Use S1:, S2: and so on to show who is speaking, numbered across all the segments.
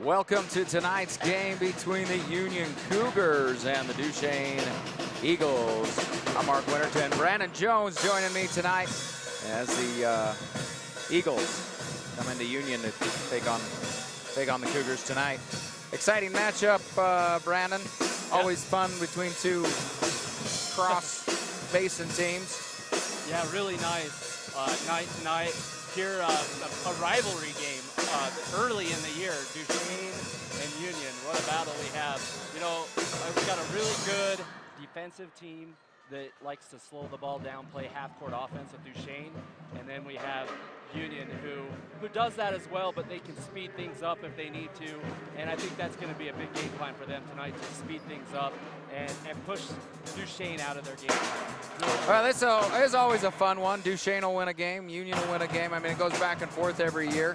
S1: Welcome to tonight's game between the Union Cougars and the Duchesne Eagles. I'm Mark Winterton. Brandon Jones joining me tonight as the Eagles come into Union to take on the Cougars tonight. Exciting matchup, Brandon. Always fun between two cross-basin teams.
S2: Yeah, really nice night tonight. Here, a rivalry game early in the year, Duchesne and Union. What a battle we have. You know, we've got a really good defensive team that likes to slow the ball down, play half-court offense with Duchesne. And then we have Union who does that as well, but they can speed things up if they need to. And I think that's going to be a big game plan for them tonight, to speed things up and push Duchesne out of their game plan.
S1: Well, this is always a fun one. Duchesne will win a game, Union will win a game. I mean, it goes back and forth every year.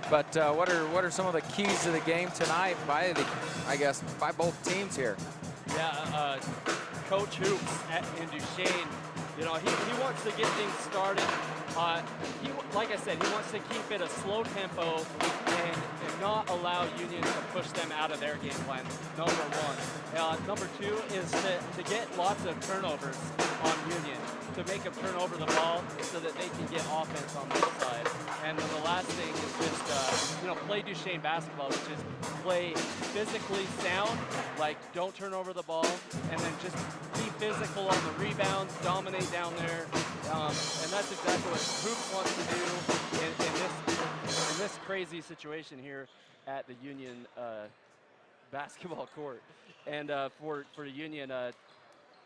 S1: But what are some of the keys to the game tonight by by both teams here?
S2: Yeah, Coach Hoops in Duchesne, you know, he wants to get things started. Like I said, he wants to keep it a slow tempo and not allow Union to push them out of their game plan, number one. Number two is to get lots of turnovers on Union, to make them turn over the ball so that they can get offense on their side. And then the last thing is just, play Duchesne basketball, which is play physically sound, like don't turn over the ball, and then just be physical on the rebounds, dominate down there. And that's exactly what Hoops wants to do in this crazy situation here at the Union basketball court. And for Union,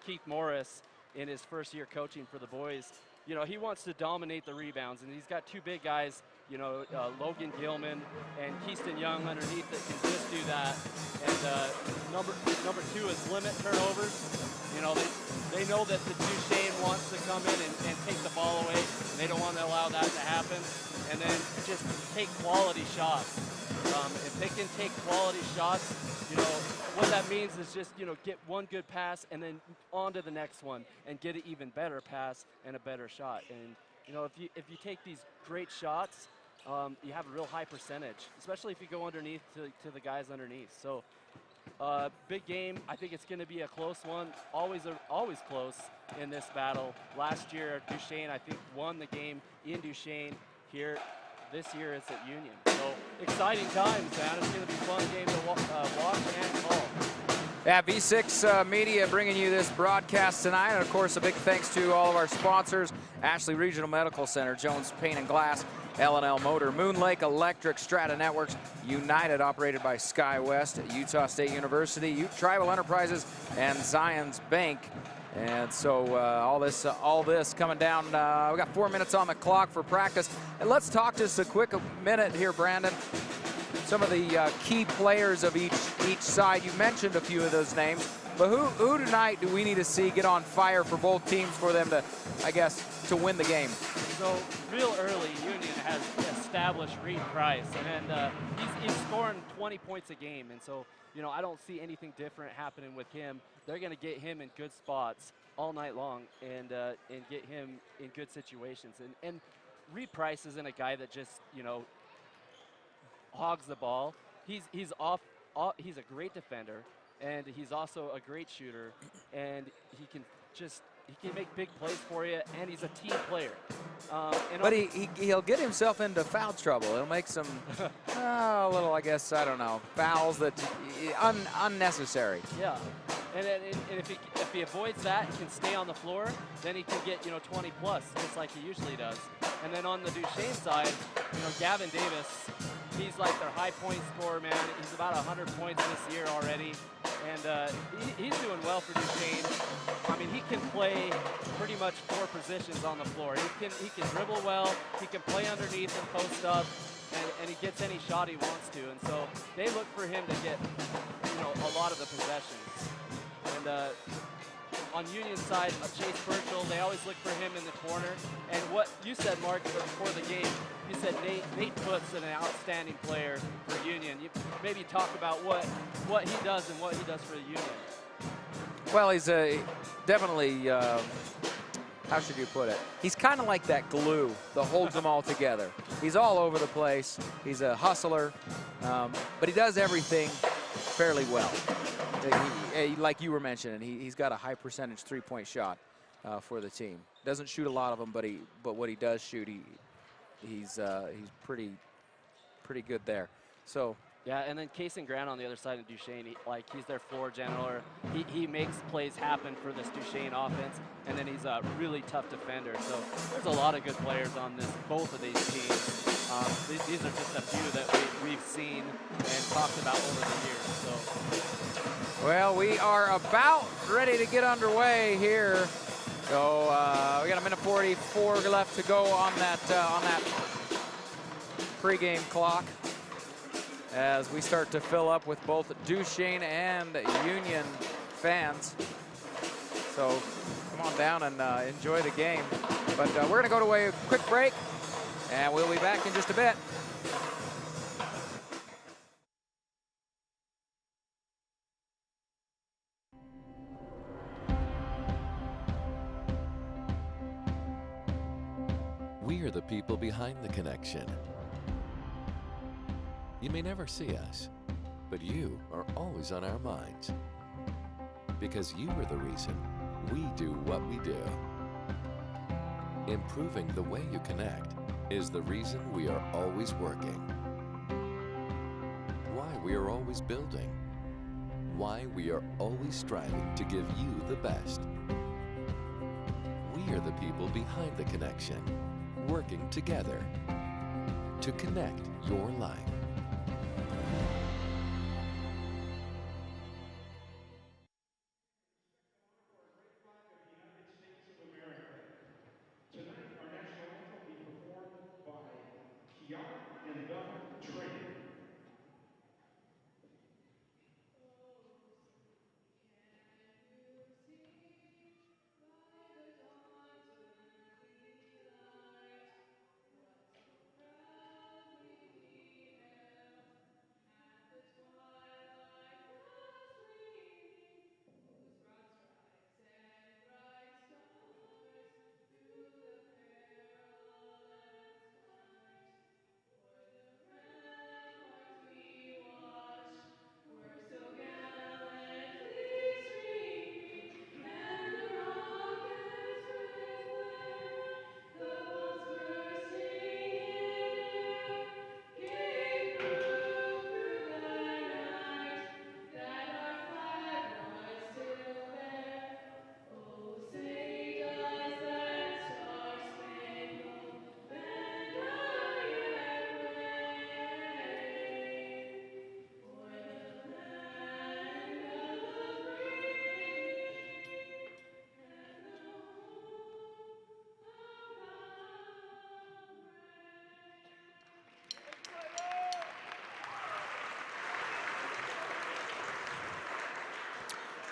S2: Keith Morris, in his first year coaching for the boys, you know, he wants to dominate the rebounds, and he's got two big guys, you know, Logan Gilman and Keyston Young underneath that can just do that. And number two is limit turnovers. You know, they know that the Duchesne wants to come in and take the ball away, and they don't want to allow that to happen. And then just take quality shots. If they can take quality shots, you know, what that means is just, you know, get one good pass and then on to the next one and get an even better pass and a better shot. And, you know, if you take these great shots, you have a real high percentage, especially if you go underneath to the guys underneath. So, big game. I think it's going to be a close one. Always close in this battle. Last year, Duchesne, I think, won the game in Duchesne. Here, this year it's at Union. So exciting times, man. It's going to be a fun game to watch and call.
S1: Yeah, V6 Media bringing you this broadcast tonight. And, of course, a big thanks to all of our sponsors, Ashley Regional Medical Center, Jones Paint and Glass, L&L Motor, Moon Lake Electric, Strata Networks, United, operated by SkyWest, Utah State University, Tribal Enterprises, and Zions Bank. And so all this coming down. We got 4 minutes on the clock for practice. And let's talk just a quick minute here, Brandon. Some of the key players of each side. You mentioned a few of those names, but who tonight do we need to see get on fire for both teams for them to, I guess, to win the game?
S2: So real early, Union has established Reed Price, and he's scoring 20 points a game, and so, you know, I don't see anything different happening with him. They're going to get him in good spots all night long and get him in good situations. And Reed Price isn't a guy that just, you know, hogs the ball. He's a great defender, and he's also a great shooter, and he can make big plays for you, and he's a team player.
S1: But he'll get himself into foul trouble. It'll make some a little, I guess, I don't know, fouls that unnecessary.
S2: Yeah, and if he avoids that and can stay on the floor, then he can get, you know, 20 plus, just like he usually does. And then on the Duchesne side, you know, Gavin Davis, he's like their high point scorer, man. He's about 100 points this year already, and he's doing well for Duchesne. I mean, he can play pretty much 4 positions on the floor. He can dribble well, he can play underneath and post up, and he gets any shot he wants to. And so they look for him to get, you know, a lot of the possessions. And on Union's side, Chase Burchell, they always look for him in the corner. And what you said, Mark, before the game, you said Nate Putt's an outstanding player for Union. You maybe talk about what he does and what he does for the Union.
S1: Well, he's definitely, how should you put it? He's kind of like that glue that holds them all together. He's all over the place. He's a hustler, but he does everything fairly well. Like you were mentioning, he's got a high percentage three-point shot for the team. Doesn't shoot a lot of them, but what he does shoot, he's pretty good there. So.
S2: Yeah, and then Case and Grant on the other side of Duchesne, he's their floor general. He makes plays happen for this Duchesne offense, and then he's a really tough defender. So there's a lot of good players on both of these teams. These are just a few that we've seen and talked about over the years. So.
S1: Well, we are about ready to get underway here. So we got a minute 44 left to go on that pregame clock, as we start to fill up with both Duchesne and Union fans. So come on down and enjoy the game. But we're gonna go to a quick break, and we'll be back in just a bit.
S3: We are the people behind the connection. You may never see us, but you are always on our minds. Because you are the reason we do what we do. Improving the way you connect is the reason we are always working. Why we are always building. Why we are always striving to give you the best. We are the people behind the connection, working together to connect your life.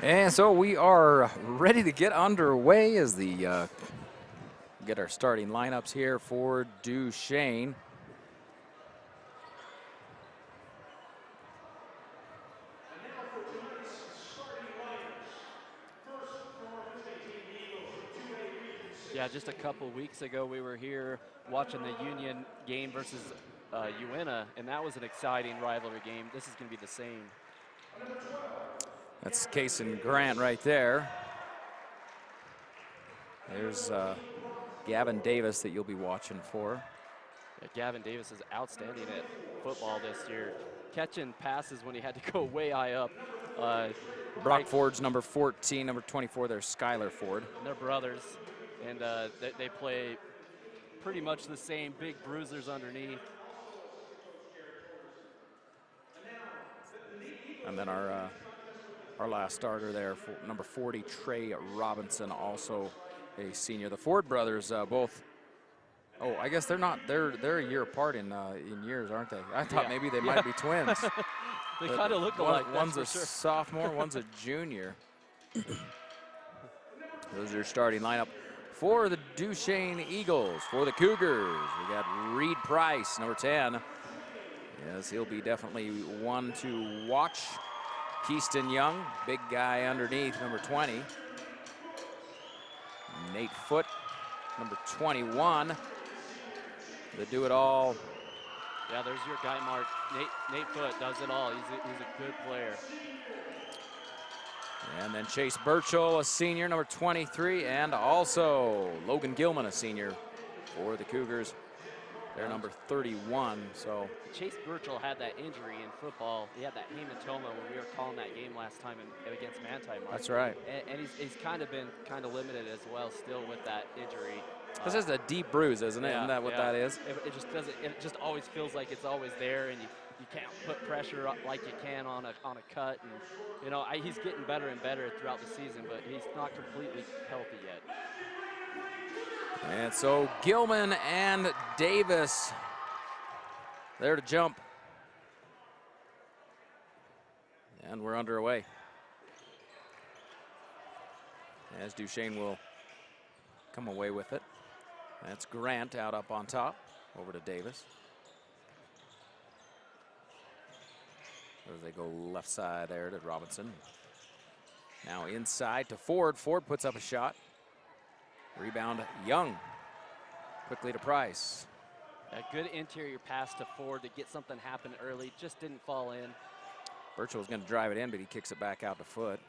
S1: And so we are ready to get underway as the get our starting lineups here for Duchesne.
S2: Yeah, just a couple weeks ago we were here watching the Union game versus Uena, and that was an exciting rivalry game. This is going to be the same.
S1: That's Case and Grant right there. There's Gavin Davis that you'll be watching for.
S2: Yeah, Gavin Davis is outstanding at football this year, catching passes when he had to go way high up.
S1: Brock Ford's number 14, number 24, there's Skylar Ford.
S2: And they're brothers, and they play pretty much the same, big bruisers underneath.
S1: And then our last starter there, number 40, Trey Robinson, also a senior. The Ford brothers both. Oh, I guess they're not. They're a year apart in years, aren't they? I thought maybe they might be twins.
S2: They kind of look alike.
S1: One's a sophomore, one's a junior. Those are your starting lineup for the Duchesne Eagles. For the Cougars, we got Reed Price, number 10. Yes, he'll be definitely one to watch. Keaston Young, big guy underneath, number 20. Nate Foote, number 21. The do-it-all.
S2: Yeah, there's your guy, Mark. Nate Foote does it all. He's a good player.
S1: And then Chase Burchell, a senior, number 23, and also Logan Gilman, a senior for the Cougars. They're number 31, so.
S2: Chase Burchell had that injury in football. He had that hematoma when we were calling that game last time against Manti, Mark.
S1: That's right.
S2: And he's kind of been limited as well still with that injury.
S1: This is a deep bruise, isn't it?
S2: Yeah,
S1: Isn't that what that is?
S2: It just doesn't. It just always feels like it's always there, and you can't put pressure up like you can on a cut. And you know, he's getting better and better throughout the season, but he's not completely healthy yet.
S1: And so Gilman and Davis there to jump. And we're underway. As Duchesne will come away with it. That's Grant out up on top. Over to Davis. As they go left side there to Robinson. Now inside to Ford. Ford puts up a shot. Rebound Young. Quickly to Price.
S2: A good interior pass to Ford to get something happen early. Just didn't fall in.
S1: Burchell was going to drive it in, but he kicks it back out to Foote.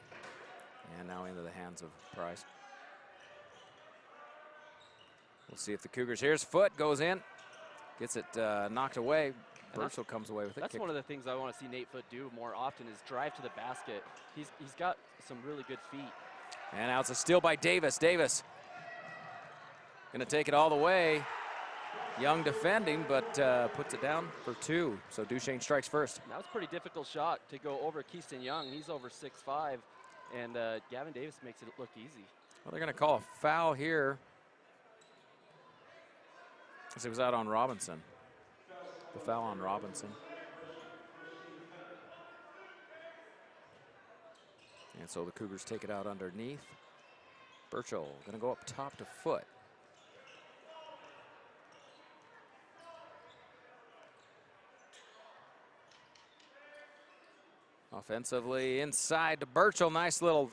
S1: And now into the hands of Price. We'll see if the Cougars, here's Foote, goes in. Gets it knocked away. Burchell comes away with it.
S2: That's one of the things I want to see Nate Foote do more often is drive to the basket. He's got some really good feet.
S1: And now it's a steal by Davis. Davis going to take it all the way. Young defending, but puts it down for two. So Duchesne strikes first.
S2: That was a pretty difficult shot to go over Keyston Young. He's over 6'5", and Gavin Davis makes it look easy.
S1: Well, they're going to call a foul here. As it was out on Robinson. The foul on Robinson. And so the Cougars take it out underneath. Burchell going to go up top to Foote. Offensively inside to Burchell. Nice little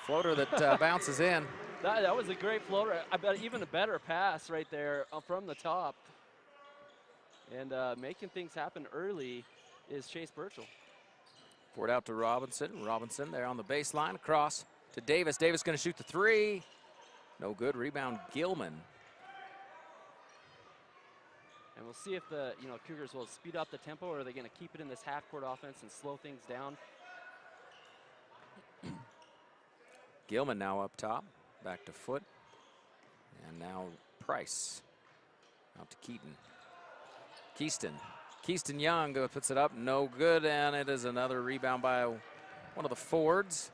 S1: floater that bounces in.
S2: That was a great floater. I bet even a better pass right there from the top. And making things happen early is Chase Burchell.
S1: Forward out to Robinson. Robinson there on the baseline. Across to Davis. Davis going to shoot the three. No good. Rebound Gilman.
S2: And we'll see if the Cougars will speed up the tempo, or are they going to keep it in this half-court offense and slow things down?
S1: Gilman now up top. Back to Foote. And now Price. Out to Keyston. Keyston Young puts it up. No good. And it is another rebound by one of the Fords.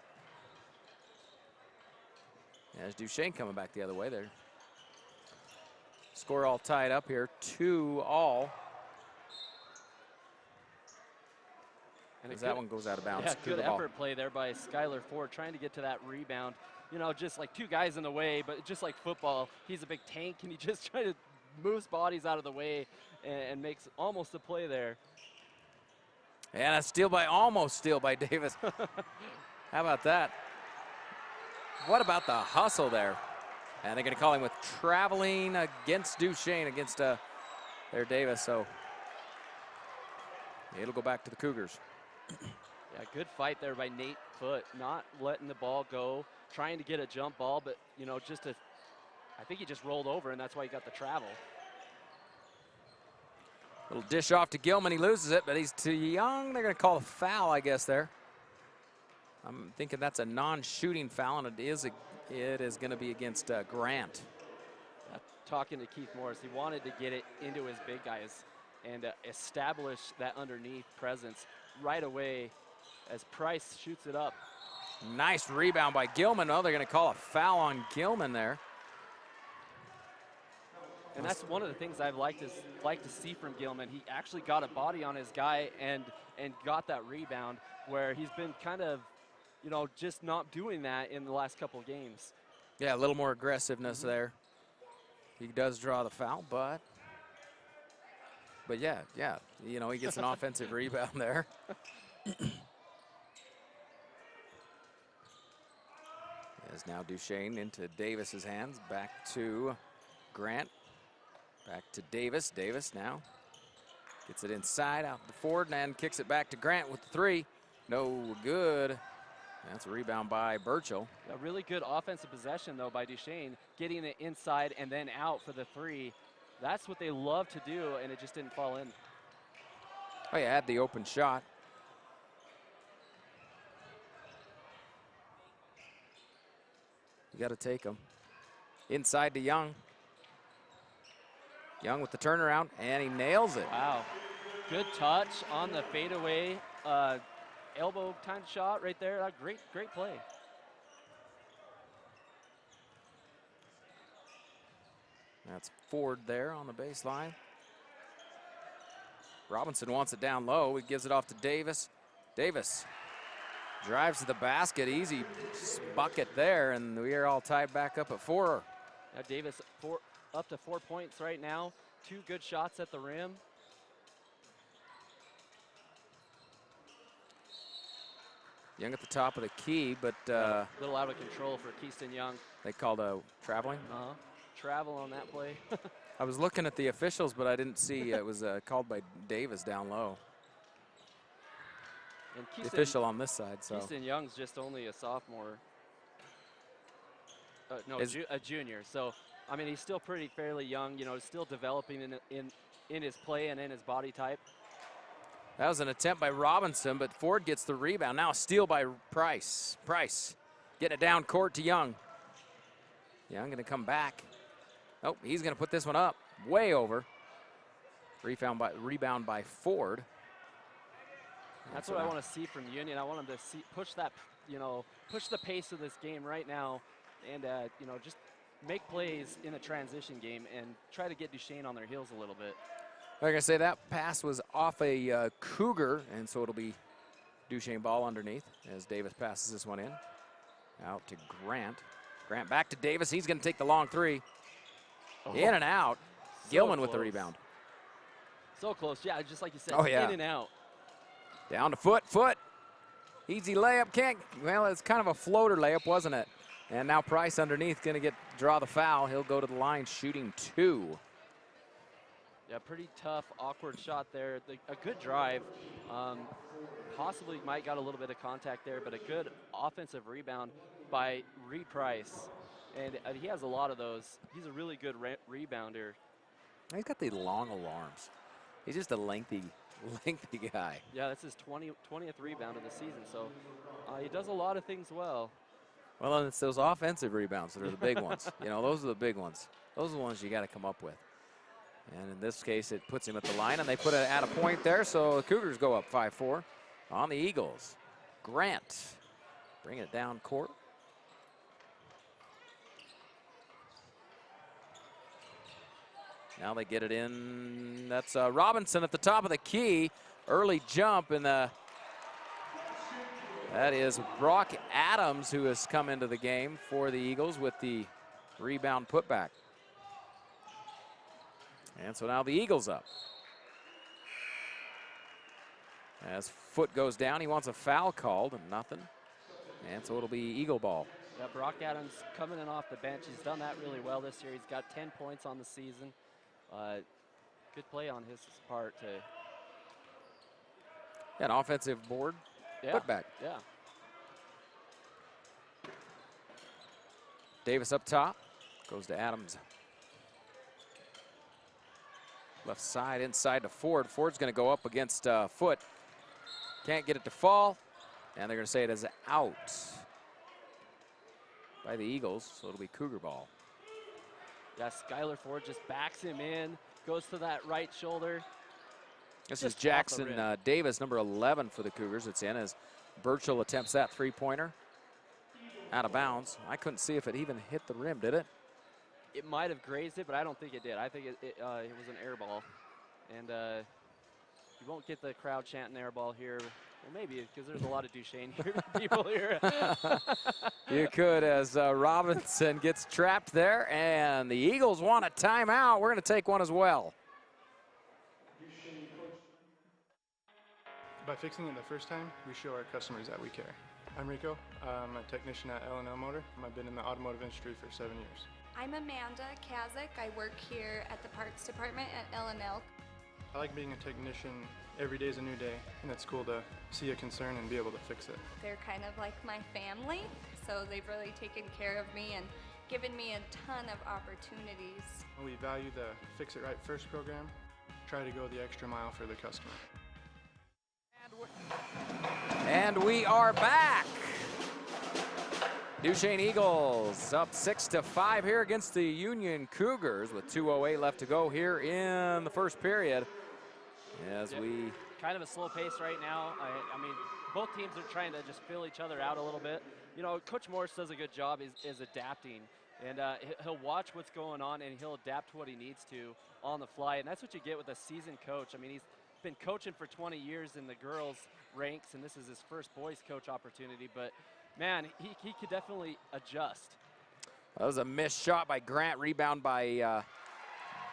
S1: As Duchesne coming back the other way there. Score all tied up here, 2-all. And as that one goes out of bounds.
S2: Yeah, good effort play there by Skylar Ford, trying to get to that rebound. You know, just like two guys in the way, but just like football, he's a big tank, and he just tries to moves bodies out of the way and makes almost a play there.
S1: And a steal by, almost steal by Davis. How about that? What about the hustle there? And they're going to call him with traveling against Duchesne, against their Davis. So it'll go back to the Cougars.
S2: Yeah, good fight there by Nate Foote, not letting the ball go, trying to get a jump ball, but, you know, I think he just rolled over, and that's why he got the travel.
S1: Little dish off to Gilman. He loses it, but he's too young. They're going to call a foul, I guess, there. I'm thinking that's a non-shooting foul, and it is going to be against Grant.
S2: Talking to Keith Morris, he wanted to get it into his big guys and establish that underneath presence right away as Price shoots it up.
S1: Nice rebound by Gilman. Oh, they're going to call a foul on Gilman there.
S2: And that's one of the things I've liked to see from Gilman. He actually got a body on his guy and got that rebound, where he's been kind of, you know, just not doing that in the last couple of games.
S1: Yeah, a little more aggressiveness there. He does draw the foul, but yeah, you know, he gets an offensive rebound there. As now Duchesne into Davis's hands, back to Grant. Back to Davis. Davis now gets it inside out to Ford and kicks it back to Grant with the three. No good. That's a rebound by Burchell.
S2: A really good offensive possession, though, by Duchesne, getting it inside and then out for the three. That's what they love to do, and it just didn't fall in.
S1: Oh, yeah, had the open shot. You got to take them. Inside to Young. Young with the turnaround, and he nails it.
S2: Wow. Good touch on the fadeaway elbow time shot right there. Great play.
S1: That's Ford there on the baseline. Robinson wants it down low. He gives it off to Davis. Davis drives to the basket. Easy bucket there, and we are all tied back up at 4.
S2: Now Davis up to 4 points right now. 2 good shots at the rim.
S1: Young at the top of the key, but
S2: A little out of control for Keyston Young.
S1: they called a traveling.
S2: Travel on that play.
S1: I was looking at the officials, but I didn't see it was called by Davis down low.
S2: And
S1: The official on this side, so.
S2: Keyston Young's just only a sophomore. No, a junior. So, I mean, he's still fairly young. You know, still developing in his play and in his body type.
S1: That was an attempt by Robinson, but Ford gets the rebound. Now a steal by Price. Price getting it down court to Young. Young going to come back. Oh, he's going to put this one up. Way over. Rebound by Ford.
S2: That's what I want to see from Union. I want them to push that, push the pace of this game right now, and just make plays in a transition game and try to get Duchesne on their heels a little bit.
S1: Like I say, that pass was off a Cougar, and so it'll be Duchesne ball underneath as Davis passes this one in. Out to Grant. Grant back to Davis. He's going to take the long three.
S2: Oh,
S1: In and out.
S2: so
S1: Gilman with the
S2: close.
S1: rebound.
S2: So close. Yeah, just like you said,
S1: Oh, yeah.
S2: in and out.
S1: Down to Foot. Easy layup. Well, it's kind of a floater layup, wasn't it? And now Price underneath going to draw the foul. He'll go to the line shooting 2.
S2: Yeah, pretty tough, awkward shot there. A good drive. Possibly might got a little bit of contact there, but a good offensive rebound by Price. And he has a lot of those. He's a really good rebounder.
S1: He's got the long arms. He's just a lengthy guy.
S2: Yeah, that's his 20th rebound of the season. So he does a lot of things well.
S1: Well, and it's those offensive rebounds that are the big ones. Those are the big ones. Those are the ones you got to come up with. And in this case, it puts him at the line, and they put it at a point there, so the Cougars go up 5-4 on the Eagles. Grant bring it down court. Now they get it in. That's Robinson at the top of the key. Early jump, and that is Brock Adams, who has come into the game for the Eagles with the rebound putback. And so now the Eagles up. As Foot goes down, he wants a foul called, and nothing. And so it'll be Eagle ball.
S2: Yeah, Brock Adams coming in off the bench. He's done that really well this year. He's got 10 points on the season. Good play on his part to.
S1: Yeah, an offensive board putback.
S2: Yeah.
S1: Davis up top, goes to Adams. Left side, inside to Ford. Ford's going to go up against Foot. Can't get it to fall, and they're going to say it is out by the Eagles, so it'll be Cougar ball.
S2: Yeah, Skylar Ford just backs him in, goes to that right shoulder.
S1: This
S2: Just
S1: is Jackson Davis, number 11 for the Cougars. It's in as Burchell attempts that three-pointer. Out of bounds. I couldn't see if it even hit the rim, did it?
S2: It might have grazed it, but I don't think it did. I think it was an air ball. And you won't get the crowd chanting air ball here. Well, maybe, because there's a lot of Duchesne people here.
S1: You could, as Robinson gets trapped there, and the Eagles want a timeout. We're going to take one as well.
S4: By fixing it the first time, we show our customers that we care. I'm Rico. I'm a technician at L&L Motor. I've been in the automotive industry for 7 years.
S5: I'm Amanda Kazik. I work here at the Parks Department at L&L.
S4: I like being a technician. Every day is a new day, and it's cool to see a concern and be able to fix it.
S5: They're kind of like my family, so they've really taken care of me and given me a ton of opportunities.
S4: We value the Fix It Right First program. Try to go the extra mile for the customer.
S1: And we are back. Duchesne Eagles up 6-5 here against the Union Cougars with 2:08 left to go here in the first period. As we
S2: kind of a slow pace right now. I mean, both teams are trying to just fill each other out a little bit. You know, Coach Morris does a good job is adapting, and he'll watch what's going on and he'll adapt what he needs to on the fly, and that's what you get with a seasoned coach. I mean, he's been coaching for 20 years in the girls ranks, and this is his first boys coach opportunity, but man, he could definitely adjust.
S1: That was a missed shot by Grant, rebound by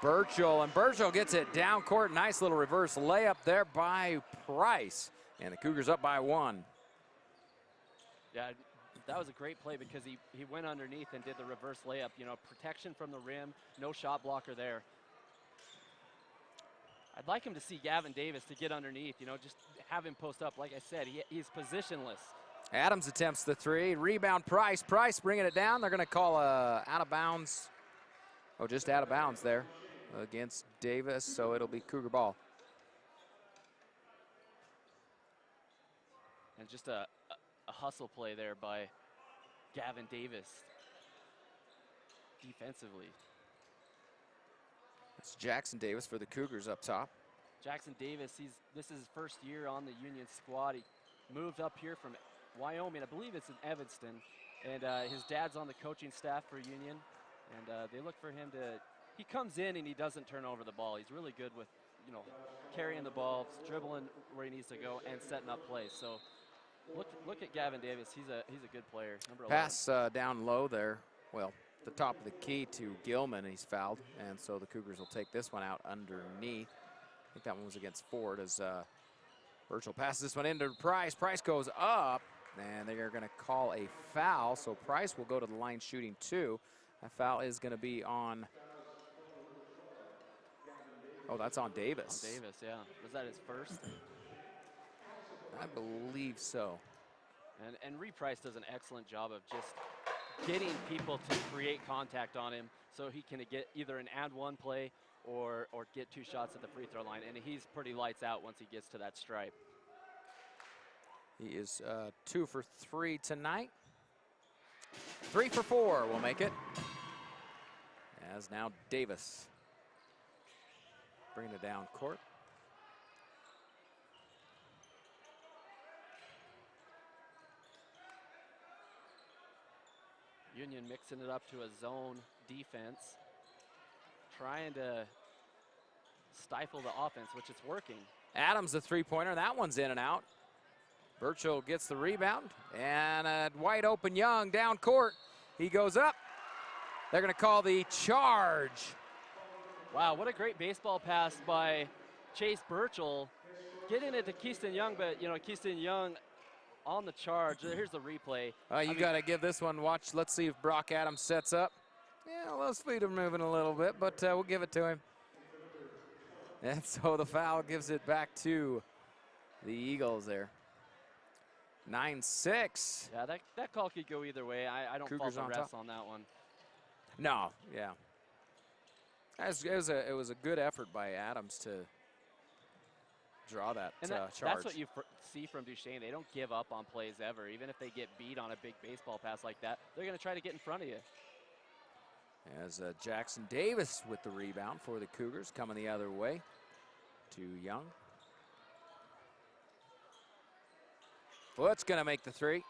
S1: Burchell, and Burchell gets it down court. Nice little reverse layup there by Price, and the Cougars up by 1.
S2: Yeah, that was a great play because he went underneath and did the reverse layup. You know, protection from the rim, no shot blocker there. I'd like him to see Gavin Davis to get underneath, you know, just have him post up. Like I said, he's positionless.
S1: Adams attempts the 3. Rebound Price. Price bringing it down. They're going to call out of bounds. Oh, just out of bounds there against Davis, so it'll be Cougar ball.
S2: And just a hustle play there by Gavin Davis defensively.
S1: It's Jackson Davis for the Cougars up top.
S2: Jackson Davis, this is his first year on the Union squad. He moved up here from Wyoming, I believe it's in Evanston, and his dad's on the coaching staff for Union, and they look for him to, he comes in and he doesn't turn over the ball. He's really good with, you know, carrying the ball, dribbling where he needs to go, and setting up plays. So look at Gavin Davis. He's a good player. Number 11.
S1: Pass down low there. Well, the top of the key to Gilman, he's fouled, and so the Cougars will take this one out underneath. I think that one was against Ford as Burchell passes this one into Price. Price goes up, and they are going to call a foul, so Price will go to the line shooting 2. That foul is going to be on, oh, that's on Davis.
S2: On Davis, yeah. Was that his first?
S1: I believe so.
S2: And Reed Price does an excellent job of just getting people to create contact on him so he can get either an and-one play or get 2 shots at the free throw line, and he's pretty lights out once he gets to that stripe.
S1: He is 2 for 3 tonight. 3 for 4 will make it. As now Davis bringing it down court.
S2: Union mixing it up to a zone defense, trying to stifle the offense, which is working.
S1: Adams, the 3-pointer, that one's in and out. Burchell gets the rebound, and a wide open Young down court. He goes up. They're going to call the charge.
S2: Wow, what a great baseball pass by Chase Burchell, getting it to Keyston Young, but you know, Keyston Young on the charge. Here's the replay.
S1: You got to give this one watch. Let's see if Brock Adams sets up. Yeah, well, his feet are moving a little bit, but we'll give it to him. And so the foul gives it back to the Eagles there. 9-6.
S2: Yeah, that call could go either way. I don't fault the refs on that one.
S1: No, yeah. It was a good effort by Adams to draw that charge.
S2: That's what you see from Duchesne. They don't give up on plays ever. Even if they get beat on a big baseball pass like that, they're going to try to get in front of you.
S1: As Jackson Davis with the rebound for the Cougars, coming the other way to Young. Foot's going to make the 3.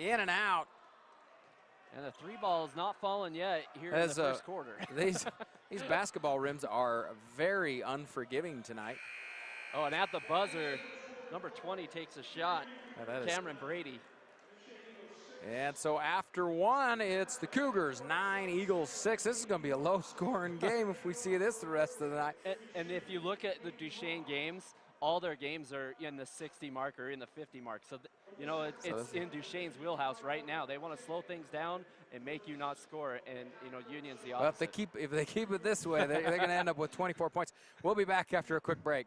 S1: In and out.
S2: And the 3 ball is not falling yet here in the first quarter.
S1: These basketball rims are very unforgiving tonight.
S2: Oh, and at the buzzer, number 20 takes a shot. Cameron Brady.
S1: And so after 1, it's the Cougars 9, Eagles 6. This is going to be a low-scoring game if we see this the rest of the night.
S2: And if you look at the Duchesne games, all their games are in the 60 mark or in the 50 mark. So You know, it's in Duchesne's wheelhouse right now. They want to slow things down and make you not score, and you know, Union's the opposite.
S1: Well, if they keep it this way, they're going to end up with 24 points. We'll be back after a quick break.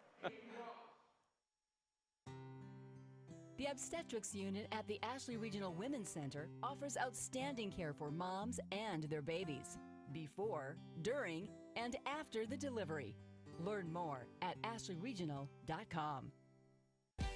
S6: The obstetrics unit at the Ashley Regional Women's Center offers outstanding care for moms and their babies before, during, and after the delivery. Learn more at ashleyregional.com.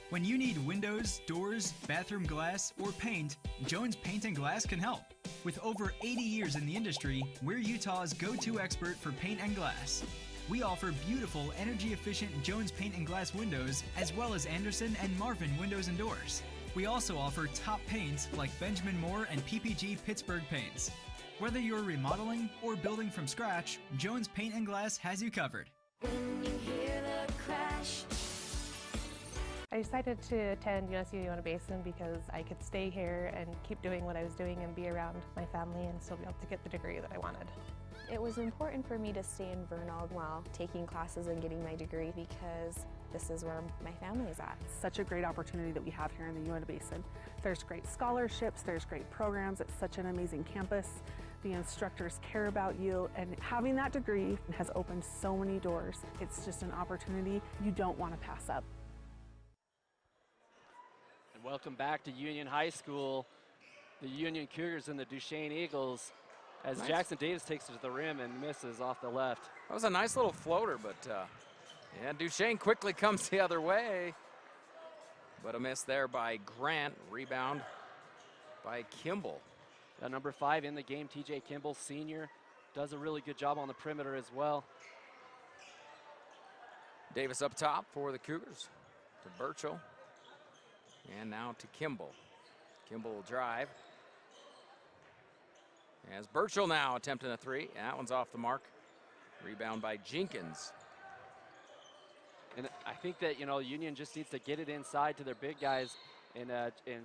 S7: When you need windows, doors, bathroom glass, or paint, Jones Paint and Glass can help. With over 80 years in the industry, we're Utah's go-to expert for paint and glass. We offer beautiful, energy-efficient Jones Paint and Glass windows, as well as Anderson and Marvin windows and doors. We also offer top paints like Benjamin Moore and PPG Pittsburgh paints. Whether you're remodeling or building from scratch, Jones Paint and Glass has you covered.
S8: When you hear the crash.
S9: I decided to attend USU Uinta Basin because I could stay here and keep doing what I was doing and be around my family and still be able to get the degree that I wanted.
S10: It was important for me to stay in Vernal while taking classes and getting my degree because this is where my family is at.
S11: Such a great opportunity that we have here in the Uinta Basin. There's great scholarships, there's great programs, it's such an amazing campus. The instructors care about you, and having that degree has opened so many doors. It's just an opportunity you don't want to pass up.
S2: And welcome back to Union High School. The Union Cougars and the Duchesne Eagles, as Jackson Davis takes it to the rim and misses off the left.
S1: That was a nice little floater, but yeah, Duchesne quickly comes the other way. But a miss there by Grant. Rebound by Kimball.
S2: Number 5 in the game, TJ Kimball, senior, does a really good job on the perimeter as well.
S1: Davis up top for the Cougars to Burchell. And now to Kimball. Kimball will drive. As Burchell now attempting a three. That one's off the mark. Rebound by Jenkins.
S2: And I think that, you know, Union just needs to get it inside to their big guys and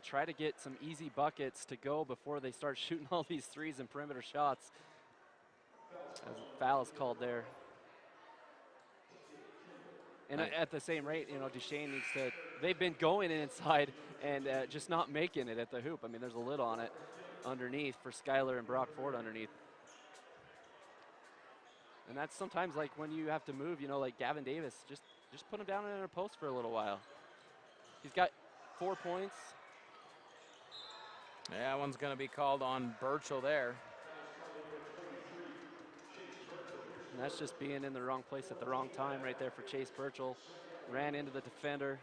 S2: try to get some easy buckets to go before they start shooting all these threes and perimeter shots. As a foul is called there. And at the same rate, you know, Duchesne needs to, they've been going inside and just not making it at the hoop. I mean, there's a lid on it underneath for Skylar and Brock Ford underneath. And that's sometimes like when you have to move, you know, like Gavin Davis, just put him down in a post for a little while. He's got 4 points.
S1: Yeah, that one's going to be called on Burchell there.
S2: And that's just being in the wrong place at the wrong time right there for Chase Burchell. Ran into the defender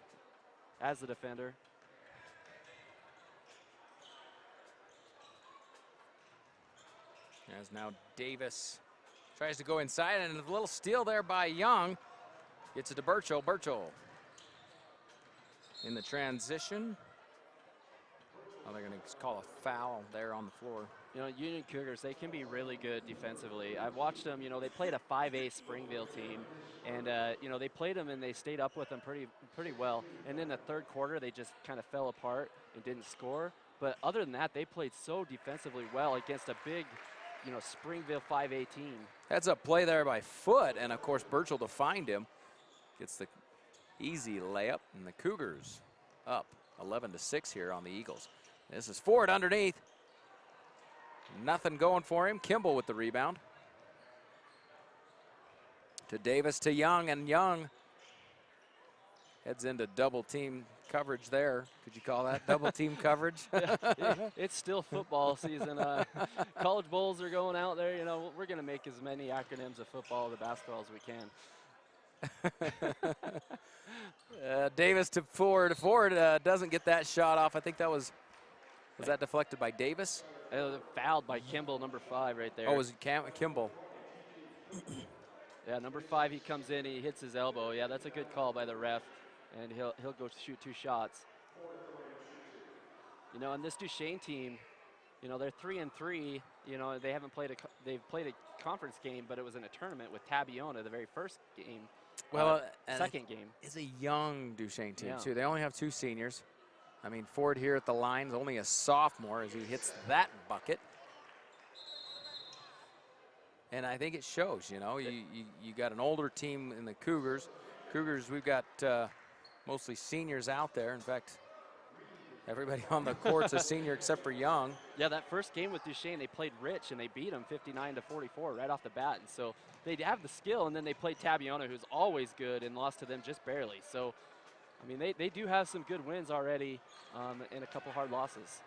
S2: as the defender.
S1: As now Davis tries to go inside, and a little steal there by Young. Gets it to Burchell. Burchell in the transition. Oh, they're going to call a foul there on the floor.
S2: You know, Union Cougars, they can be really good defensively. I've watched them, you know, they played a 5A Springville team, and, you know, they played them and they stayed up with them pretty well. And in the third quarter, they just kind of fell apart and didn't score. But other than that, they played so defensively well against a big, you know, Springville 5A team.
S1: Heads up play there by Foot, and of course Burchell to find him. Gets the easy layup, and the Cougars up 11-6 here on the Eagles. This is Ford underneath. Nothing going for him. Kimball with the rebound. To Davis to Young, and Young heads into double team coverage there. Could you call that double team coverage?
S2: It's still football season. College bowls are going out there. You know, we're going to make as many acronyms of football to basketball as we can.
S1: Davis to Ford. Ford doesn't get that shot off. I think that was that deflected by Davis?
S2: Fouled by Kimball, number 5 right there.
S1: Oh, it was Kimball.
S2: Yeah, number 5, he comes in, he hits his elbow. Yeah, that's a good call by the ref, and he'll go shoot 2 shots. You know, and this Duchesne team, you know, they're 3-3. You know, they haven't played they've played a conference game, but it was in a tournament with Tabiona, the very first game.
S1: Well,
S2: second game.
S1: It's a young Duchesne team, too. They only have 2 seniors. I mean, Ford here at the line is only a sophomore as he hits that bucket. And I think it shows, you know. You got an older team in the Cougars. Cougars, we've got mostly seniors out there. In fact, Everybody on the court's a senior except for Young.
S2: Yeah, that first game with Duchesne, they played Rich, and they beat him 59-44 right off the bat. And so they have the skill, and then they played Tabiona, who's always good, and lost to them just barely. So, I mean, they do have some good wins already and a couple hard losses.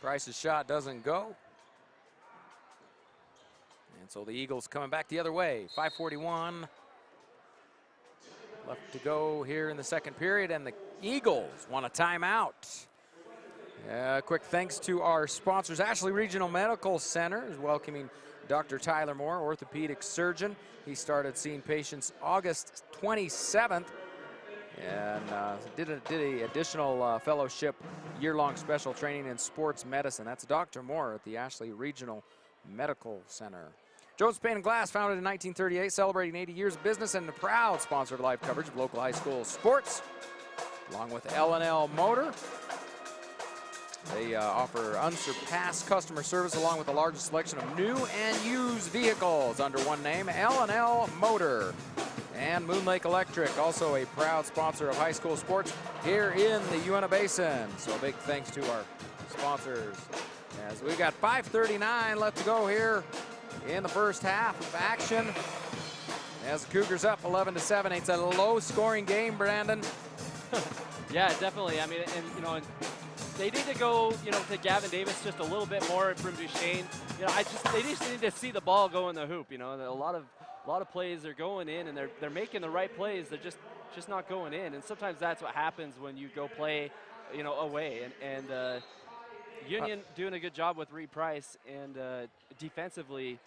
S1: Price's shot doesn't go. And so the Eagles coming back the other way. 5:41 left to go here in the second period, and the Eagles want a timeout. Quick thanks to our sponsors. Ashley Regional Medical Center is welcoming Dr. Tyler Moore, orthopedic surgeon. He started seeing patients August 27th and did a additional fellowship, year-long special training in sports medicine. That's Dr. Moore at the Ashley Regional Medical Center. Jones Paint and Glass, founded in 1938, celebrating 80 years of business and a proud sponsor of live coverage of local high school sports, along with L&L Motor. They offer unsurpassed customer service along with the largest selection of new and used vehicles under one name, L&L Motor. And Moon Lake Electric, also a proud sponsor of high school sports here in the Uinta Basin. So a big thanks to our sponsors. As we've got 5:39 left to go here in the first half of action. As the Cougars up 11-7. It's a low-scoring game, Brandon.
S2: Yeah, definitely. I mean, and they need to go, to Gavin Davis just a little bit more from Duchesne. They just need to see the ball go in the hoop. A lot of plays are going in, and they're making the right plays. They're just not going in, and sometimes that's what happens when you go play, away. And Union doing a good job with Reed Price and defensively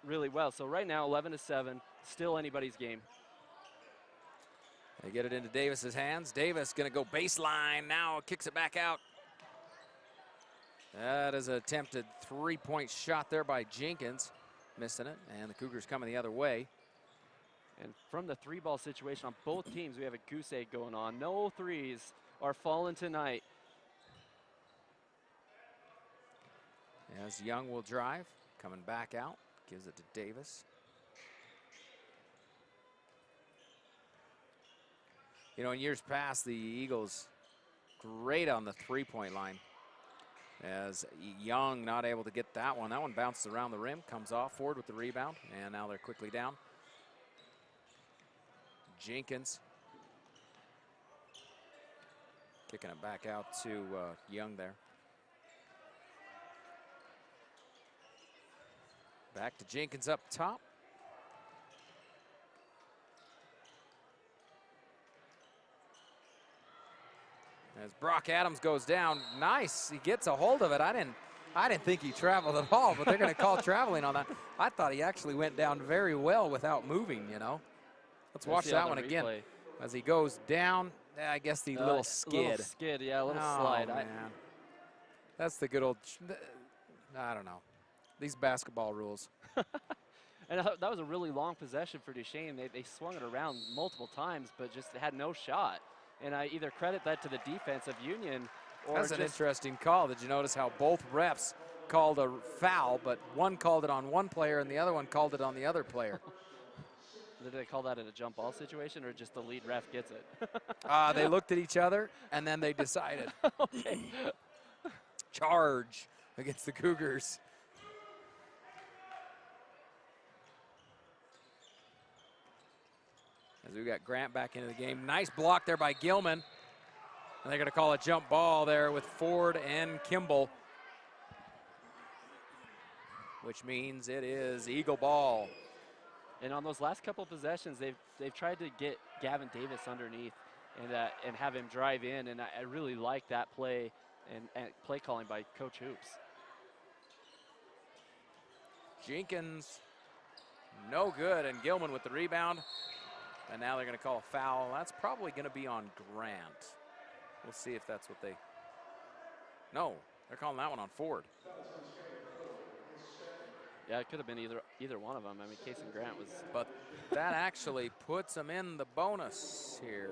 S2: really well. So right now 11-7, still anybody's game.
S1: They get it into Davis's hands. Davis going to go baseline now, kicks it back out. That is an attempted three-point shot there by Jenkins, missing it, and the Cougars coming the other way.
S2: And from the three-ball situation on both teams, we have a goose egg going on. No threes are falling tonight.
S1: As Young will drive, coming back out, gives it to Davis. In years past, the Eagles great on the three-point line. As Young not able to get that one. That one bounces around the rim, comes off, Ford with the rebound, and now they're quickly down. Jenkins kicking it back out to Young there. Back to Jenkins up top. As Brock Adams goes down, nice, he gets a hold of it. I didn't think he traveled at all, but they're going to call traveling on that. I thought he actually went down very well without moving, Let's watch that one again. As he goes down, I guess the little skid.
S2: A little skid, yeah, a little slide.
S1: Man. That's the good old, I don't know, these basketball rules.
S2: And that was a really long possession for Duchesne. They swung it around multiple times, but just had no shot. And I either credit that to the defense of Union or
S1: That's an interesting call. Did you notice how both refs called a foul, but one called it on one player and the other one called it on the other player?
S2: Did they call that in a jump ball situation, or just the lead ref gets it?
S1: They looked at each other, and then they decided.
S2: Okay.
S1: Charge against the Cougars. As we got Grant back into the game. Nice block there by Gilman. And they're going to call a jump ball there with Ford and Kimball, which means it is Eagle ball.
S2: And on those last couple possessions, they've tried to get Gavin Davis underneath and have him drive in, and I really like that play and play calling by Coach Hoops.
S1: Jenkins, no good, and Gilman with the rebound. And now they're going to call a foul. That's probably going to be on Grant. We'll see if that's what they... No, they're calling that one on Ford.
S2: Yeah, it could have been either one of them. I mean, Case and Grant was...
S1: But that actually puts them in the bonus here.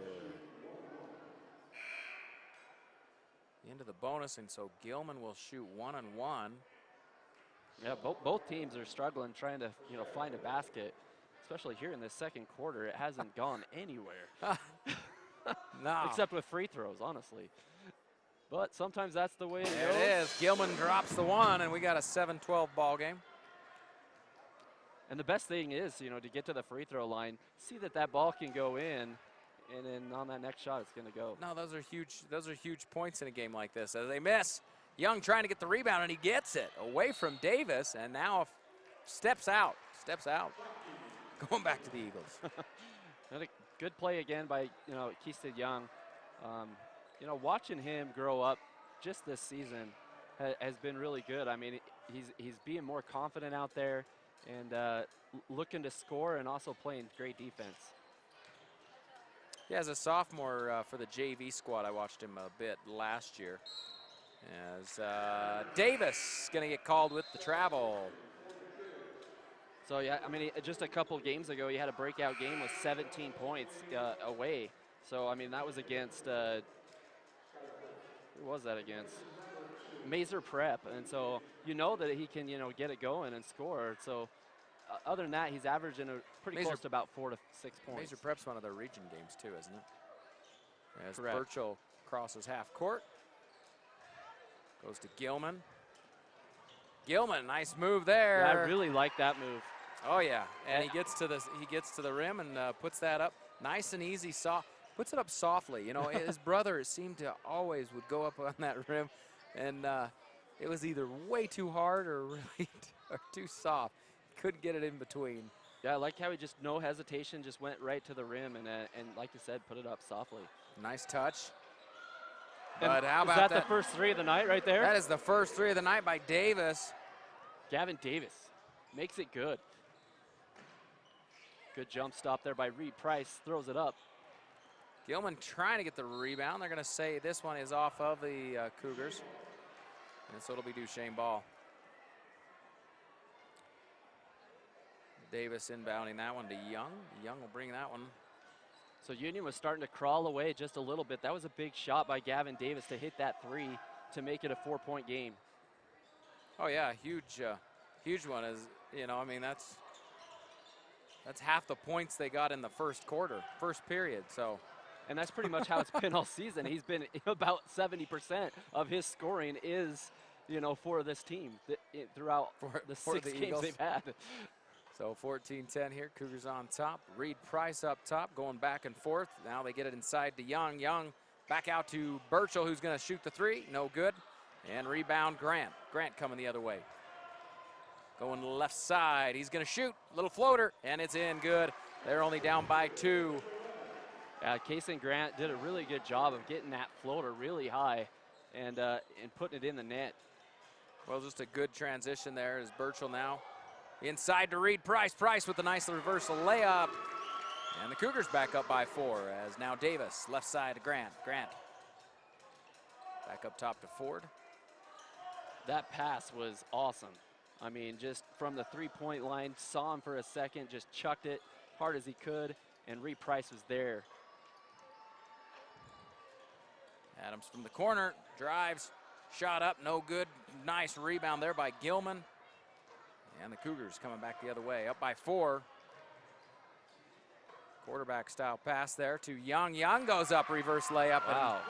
S1: Into the bonus, and so Gilman will shoot 1-and-1.
S2: Yeah, both teams are struggling trying to, find a basket. Especially here in the second quarter, it hasn't gone anywhere.
S1: No.
S2: Except with free throws, honestly. But sometimes that's the way it
S1: There
S2: goes.
S1: it is. Gilman drops the one, and we got a 7-12 ball game.
S2: And the best thing is, you know, to get to the free throw line, see that ball can go in, and then on that next shot, it's going to go.
S1: No, those are huge. Those are huge points in a game like this. As they miss, Young trying to get the rebound, and he gets it away from Davis, and now steps out. Going back to the Eagles.
S2: Another good play again by, you know, Keiston Young. You know, watching him grow up just this season has been really good. I mean, he's being more confident out there and looking to score and also playing great defense.
S1: Yeah, as a sophomore for the JV squad, I watched him a bit last year. As Davis going to get called with the travel.
S2: So, yeah, I mean, just a couple games ago, he had a breakout game with 17 points away. So, I mean, that was against, who was that against? Mazer Prep. And so, you know that he can, you know, get it going and score. So, other than that, he's averaging pretty close to about 4 to 6 points.
S1: Mazer Prep's one of their region games, too, isn't it? As
S2: Correct.
S1: Burchell crosses half court. Goes to Gilman. Gilman, nice move there.
S2: Yeah, I really like that move.
S1: Oh yeah, and he gets to the rim and puts that up nice and easy. Puts it up softly. You know, his brother seemed to always would go up on that rim, and it was either way too hard or really or too soft. Couldn't get it in between.
S2: Yeah, I like how he just no hesitation just went right to the rim and like you said, put it up softly.
S1: Nice touch.
S2: And
S1: but how about
S2: that? Is that the first three of the night right there?
S1: That is the first three of the night by Davis.
S2: Gavin Davis makes it good. Good jump stop there by Reed Price, throws it up.
S1: Gilman trying to get the rebound. They're going to say this one is off of the Cougars. And so it'll be Duchesne ball. Davis inbounding that one to Young. Young will bring that one.
S2: So Union was starting to crawl away just a little bit. That was a big shot by Gavin Davis to hit that three to make it a 4-point game.
S1: Oh yeah, huge one. Is, you know, I mean, that's half the points they got in the first period. So,
S2: and that's pretty much how it's been all season. He's been about 70% of his scoring is, you know, for this team throughout the 6 games
S1: Eagles.
S2: they've had.
S1: So 14-10 here. Cougars on top. Reed Price up top, going back and forth. Now they get it inside to Young. Young back out to Burchell, who's going to shoot the three. No good. And rebound Grant. Grant coming the other way. Going to the left side. He's going to shoot. Little floater, and it's in good. They're only down by 2.
S2: Case and Grant did a really good job of getting that floater really high and putting it in the net.
S1: Well, just a good transition there as Burchell now inside to Reed Price. Price with a nice reversal layup. And the Cougars back up by 4 as now Davis, left side to Grant. Grant back up top to Ford.
S2: That pass was awesome. I mean, just from the three-point line, saw him for a second, just chucked it hard as he could, and Reed Price was there.
S1: Adams from the corner, drives, shot up, no good. Nice rebound there by Gilman. And the Cougars coming back the other way, up by 4. Quarterback style pass there to Young. Young goes up, reverse layup.
S2: Wow.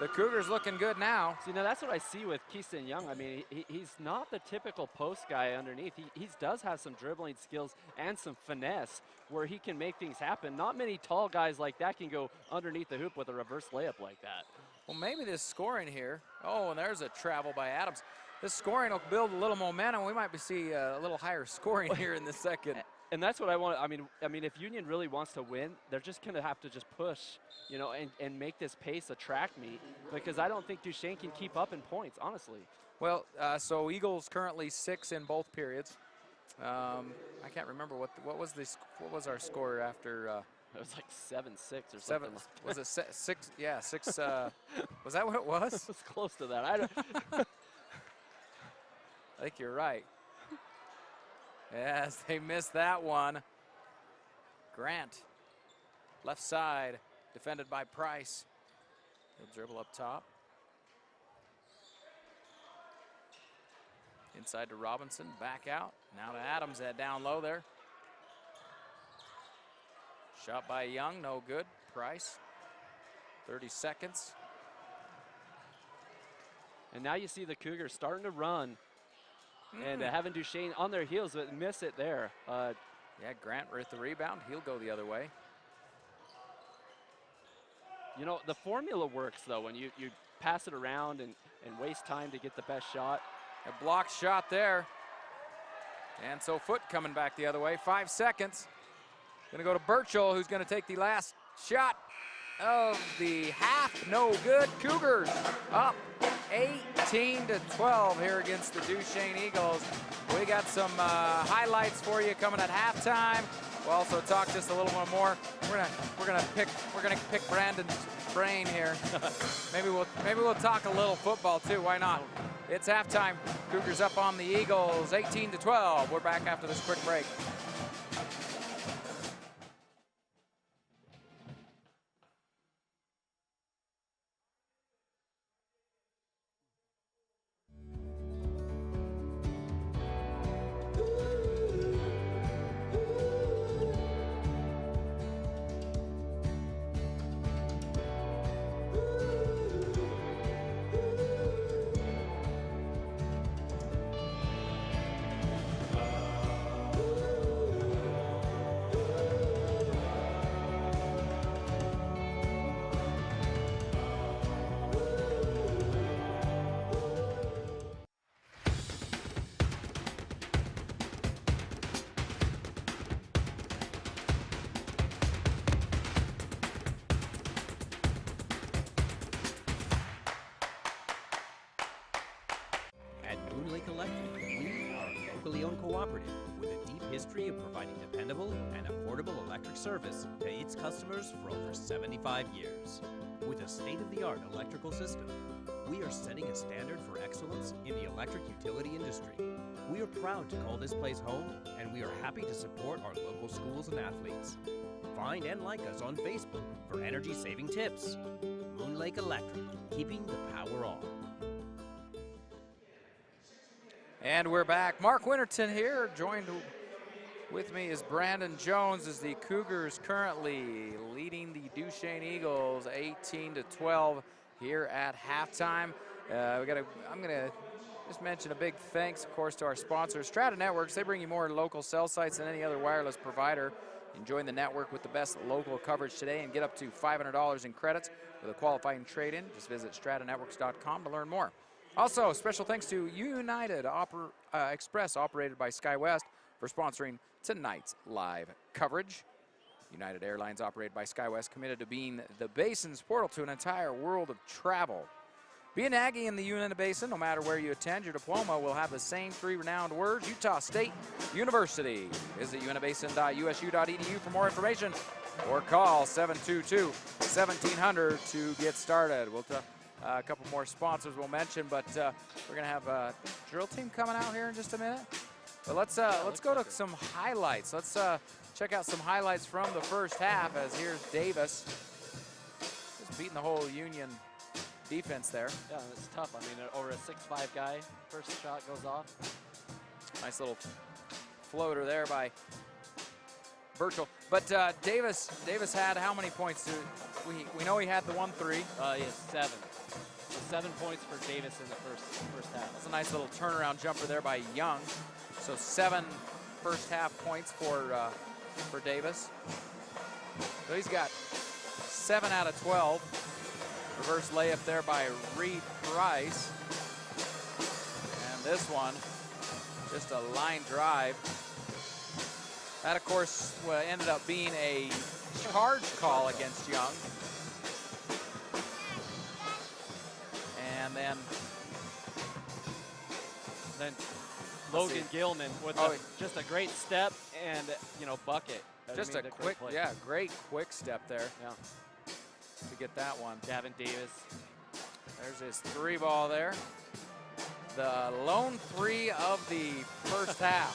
S1: The Cougars looking good now.
S2: See, now that's what I see with Keiston Young. I mean, he's not the typical post guy underneath. He does have some dribbling skills and some finesse where he can make things happen. Not many tall guys like that can go underneath the hoop with a reverse layup like that.
S1: Well, maybe this scoring here. Oh, and there's a travel by Adams. This scoring will build a little momentum. We might see a little higher scoring here in the second.
S2: And that's what I want. I mean, if Union really wants to win, they're just going to have to just push, you know, and make this pace a track meet, because I don't think Duchesne can keep up in points, honestly.
S1: Well, so Eagles currently 6 in both periods. I can't remember what was our score after.
S2: It was like 7-6 or
S1: 7.
S2: something.
S1: Was it 6? Yeah, 6. Was that what it was?
S2: It was close to that. I don't.
S1: I think you're right. Yes, they missed that one. Grant, left side, defended by Price. He'll dribble up top. Inside to Robinson, back out. Now to Adams, that down low there. Shot by Young, no good. Price, 30 seconds.
S2: And now you see the Cougars starting to run and having Duchesne on their heels, but miss it there.
S1: Yeah, Grant with the rebound. He'll go the other way.
S2: You know, the formula works, though, when you pass it around and waste time to get the best shot.
S1: A blocked shot there. And so Foote coming back the other way. 5 seconds. Gonna go to Burchell, who's gonna take the last shot of the half. No good. Cougars up 18-12 here against the Duchesne Eagles. We got some highlights for you coming at halftime. We'll also talk just a little more. We're gonna pick Brandon's brain here. maybe we'll talk a little football too. Why not? It's halftime. Cougars up on the Eagles, 18-12. We're back after this quick break.
S12: Cooperative with a deep history of providing dependable and affordable electric service to its customers for over 75 years. With a state-of-the-art electrical system, we are setting a standard for excellence in the electric utility industry. We are proud to call this place home, and we are happy to support our local schools and athletes. Find and like us on Facebook for energy-saving tips. Moon Lake Electric, keeping the power on.
S1: And we're back. Mark Winterton here. Joined with me is Brandon Jones as the Cougars currently leading the Duchesne Eagles 18-12 here at halftime. I'm gonna just mention a big thanks, of course, to our sponsors, Strata Networks. They bring you more local cell sites than any other wireless provider. Join the network with the best local coverage today and get up to $500 in credits with a qualifying trade-in. Just visit stratanetworks.com to learn more. Also, special thanks to United Express, operated by SkyWest, for sponsoring tonight's live coverage. United Airlines, operated by SkyWest, committed to being the Basin's portal to an entire world of travel. Be an Aggie in the Uinta Basin. No matter where you attend, your diploma will have the same 3 renowned words: Utah State University. Visit uintabasin.usu.edu for more information, or call 722-1700 to get started. We'll a couple more sponsors we'll mention, but we're gonna have a drill team coming out here in just a minute. But let's go to some highlights. Let's check out some highlights from the first half. As here's Davis just beating the whole Union defense there.
S2: Yeah, it's tough. I mean, over a 6'5" guy, first shot goes off.
S1: Nice little floater there by Burchell. But Davis had how many points? We know he had the 1-3.
S2: He has 7. So 7 points for Davis in the first half.
S1: That's a nice little turnaround jumper there by Young. So 7 first half points for Davis. So he's got 7 out of 12. Reverse layup there by Reed Price. And this one, just a line drive. That, of course, ended up being a charge call against Young. And
S2: then Logan Gilman with just a great step and, bucket.
S1: Just a quick, great quick step there.
S2: Yeah.
S1: To get that one.
S2: Gavin Davis.
S1: There's his 3 ball there. The lone 3 of the first half.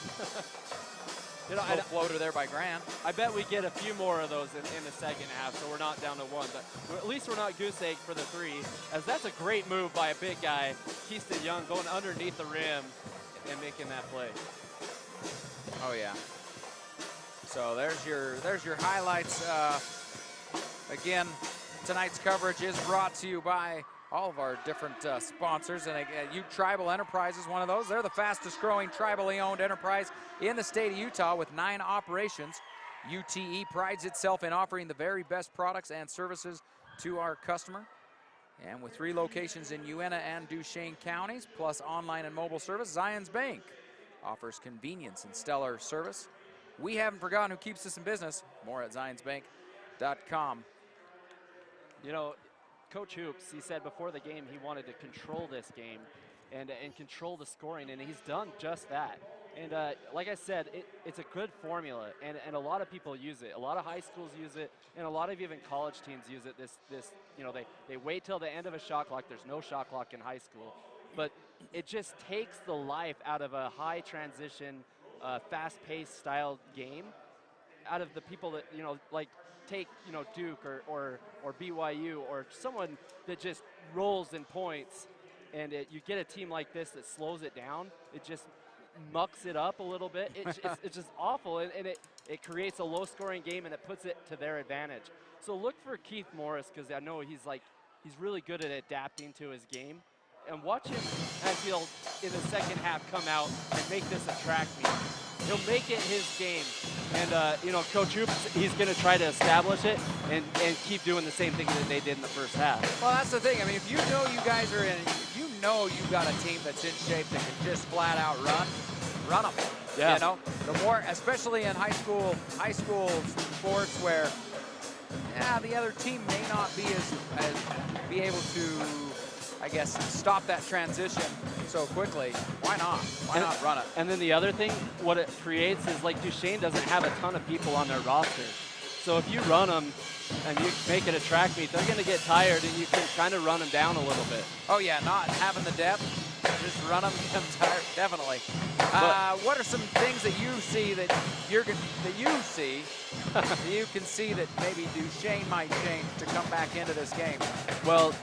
S1: Little floater there by Grant.
S2: I bet we get a few more of those in the second half, so we're not down to 1. But at least we're not goose egg for the 3, as that's a great move by a big guy, Keiston Young, going underneath the rim and making that play.
S1: Oh yeah. So there's your highlights. Again, tonight's coverage is brought to you by all of our different sponsors. And Tribal Enterprise is one of those. They're the fastest growing tribally owned enterprise in the state of Utah with 9 operations. UTE prides itself in offering the very best products and services to our customer. And with 3 locations in Uena and Duchesne counties, plus online and mobile service, Zions Bank offers convenience and stellar service. We haven't forgotten who keeps us in business. More at zionsbank.com.
S2: You know, Coach Hoops, he said before the game he wanted to control this game and control the scoring, and he's done just that. And like I said, it's a good formula, and a lot of people use it. A lot of high schools use it, and a lot of even college teams use it. You know, they wait till the end of a shot clock. There's no shot clock in high school, but it just takes the life out of a high transition, fast-paced style game, out of the people that, you know, like take, you know, Duke or BYU or someone that just rolls in points, and you get a team like this that slows it down. It just mucks it up a little bit. It's just awful, and it creates a low-scoring game, and it puts it to their advantage. So look for Keith Morris, because I know he's really good at adapting to his game. And watch him as he'll, in the second half, come out and make this a track meet. He'll make it his game. And, you know, Coach Hoops, he's going to try to establish it and keep doing the same thing that they did in the first half.
S1: Well, that's the thing. I mean, if you know you guys are in, you know you've got a team that's in shape that can just flat out run them.
S2: Yeah.
S1: You know, the more, especially in high school sports where, yeah, the other team may not be be able to, I guess, stop that transition so quickly. Why not? Why not run it?
S2: And then the other thing, what it creates is, like, Duchesne doesn't have a ton of people on their roster. So if you run them and you make it a track meet, they're going to get tired, and you can kind of run them down a little bit.
S1: Oh, yeah, not having the depth, just run them, get them tired, definitely. What are some things that you see that you can see that maybe Duchesne might change to come back into this game?
S2: Well,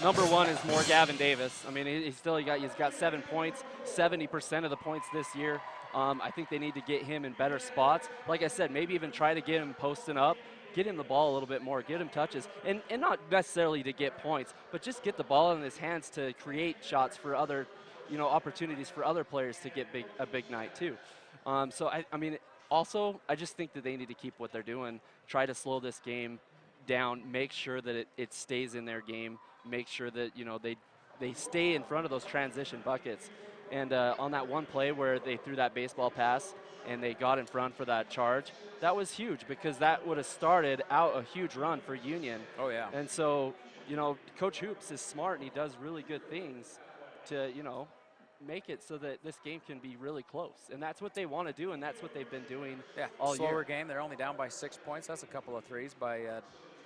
S2: number one is more Gavin Davis. I mean, he's got 7 points, 70% of the points this year. I think they need to get him in better spots. Like I said, maybe even try to get him posting up, get him the ball a little bit more, get him touches, and not necessarily to get points, but just get the ball in his hands to create shots for other, you know, opportunities for other players to get a big night too. So I mean, also, I just think that they need to keep what they're doing, try to slow this game down, make sure that it stays in their game, make sure that, you know, they stay in front of those transition buckets. And on that one play where they threw that baseball pass and they got in front for that charge, that was huge, because that would have started out a huge run for Union.
S1: Oh, yeah.
S2: And so, you know, Coach Hoops is smart, and he does really good things to, you know, make it so that this game can be really close. And that's what they want to do, and that's what they've been doing all year.
S1: Slower game. They're only down by 6 points. That's a couple of threes by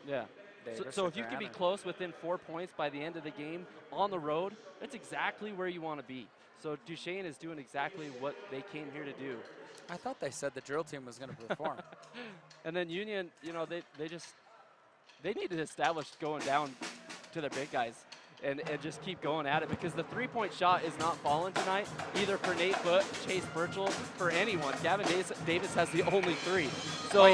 S1: Davis.
S2: So if you can be close within 4 points by the end of the game on the road, that's exactly where you want to be. So Duchesne is doing exactly what they came here to do.
S1: I thought they said the drill team was going to perform.
S2: And then Union, you know, they need to establish going down to their big guys and just keep going at it, because the three-point shot is not falling tonight, either for Nate Foote, Chase Burchell, for anyone. Gavin Davis has the only 3. So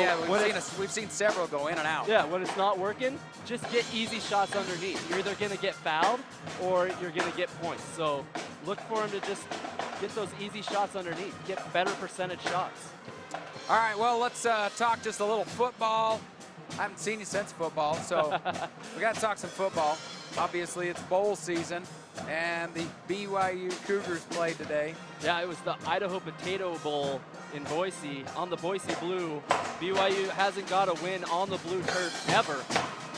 S1: we've seen several go in and out.
S2: Yeah, when it's not working, just get easy shots underneath. You're either going to get fouled or you're going to get points. So look for him to just get those easy shots underneath, get better percentage shots.
S1: All right, well, let's talk just a little football. I haven't seen you since football, so we got to talk some football. Obviously, it's bowl season, and the BYU Cougars played today.
S2: Yeah, it was the Idaho Potato Bowl in Boise, on the Boise Blue. BYU hasn't got a win on the blue turf ever,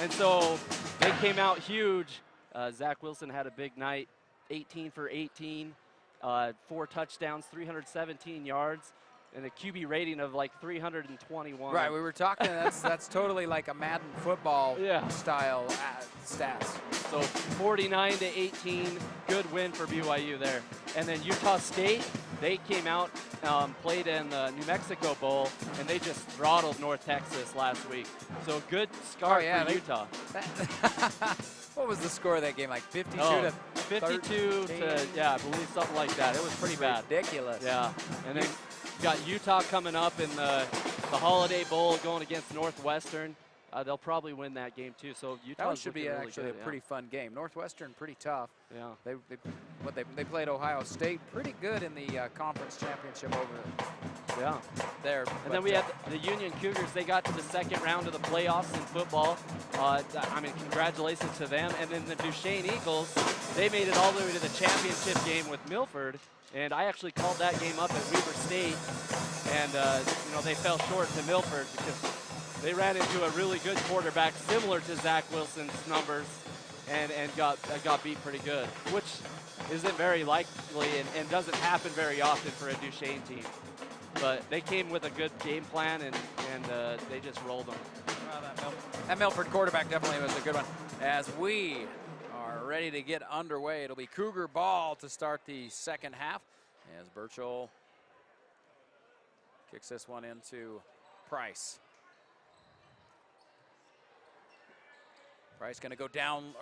S2: and so they came out huge. Zach Wilson had a big night, 18 for 18, 4 touchdowns, 317 yards. And a QB rating of like 321.
S1: Right, we were talking, that's totally like a Madden football style stats.
S2: So 49-18, good win for BYU there. And then Utah State, they came out, played in the New Mexico Bowl, and they just throttled North Texas last week. So good start for Utah.
S1: What was the score of that game, like 52 to
S2: 52 to, yeah, I believe something like that. It was pretty bad.
S1: Ridiculous.
S2: Yeah, and then got Utah coming up in the Holiday Bowl going against Northwestern. they'll probably win that game too. So Utah
S1: That one should be
S2: really
S1: actually
S2: good,
S1: a pretty fun game. Northwestern pretty tough.
S2: Yeah.
S1: They played Ohio State pretty good in the conference championship over there.
S2: And then we had the Union Cougars. They got to the second round of the playoffs in football. I mean, congratulations to them. And then the Duchesne Eagles, they made it all the way to the championship game with Milford. And I actually called that game up at Weber State. And, you know, they fell short to Milford because they ran into a really good quarterback similar to Zach Wilson's numbers and got beat pretty good, which isn't very likely and doesn't happen very often for a Duchesne team. But they came with a good game plan and they just rolled them.
S1: That Milford quarterback definitely was a good one. As we are ready to get underway, it'll be Cougar ball to start the second half as Burchell kicks this one into Price. Price going to go down,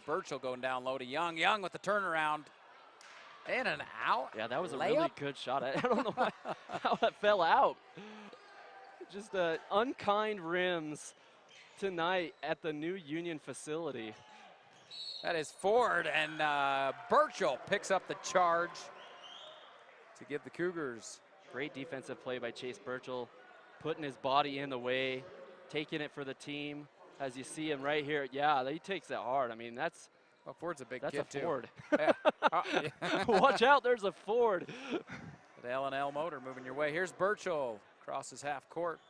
S1: Burchell going down low to Young. Young with the turnaround. In and out.
S2: Yeah, that was a really good shot. I don't know how that fell out. Just unkind rims tonight at the new Union facility.
S1: That is Ford, and Burchell picks up the charge to give the Cougars.
S2: Great defensive play by Chase Burchell, putting his body in the way, taking it for the team. As you see him right here, yeah, he takes it hard. I mean, that's
S1: Ford's a big
S2: that's
S1: kid
S2: a Ford.
S1: Yeah.
S2: Watch out, there's a Ford.
S1: The L&L motor moving your way. Here's Burchell, crosses half court.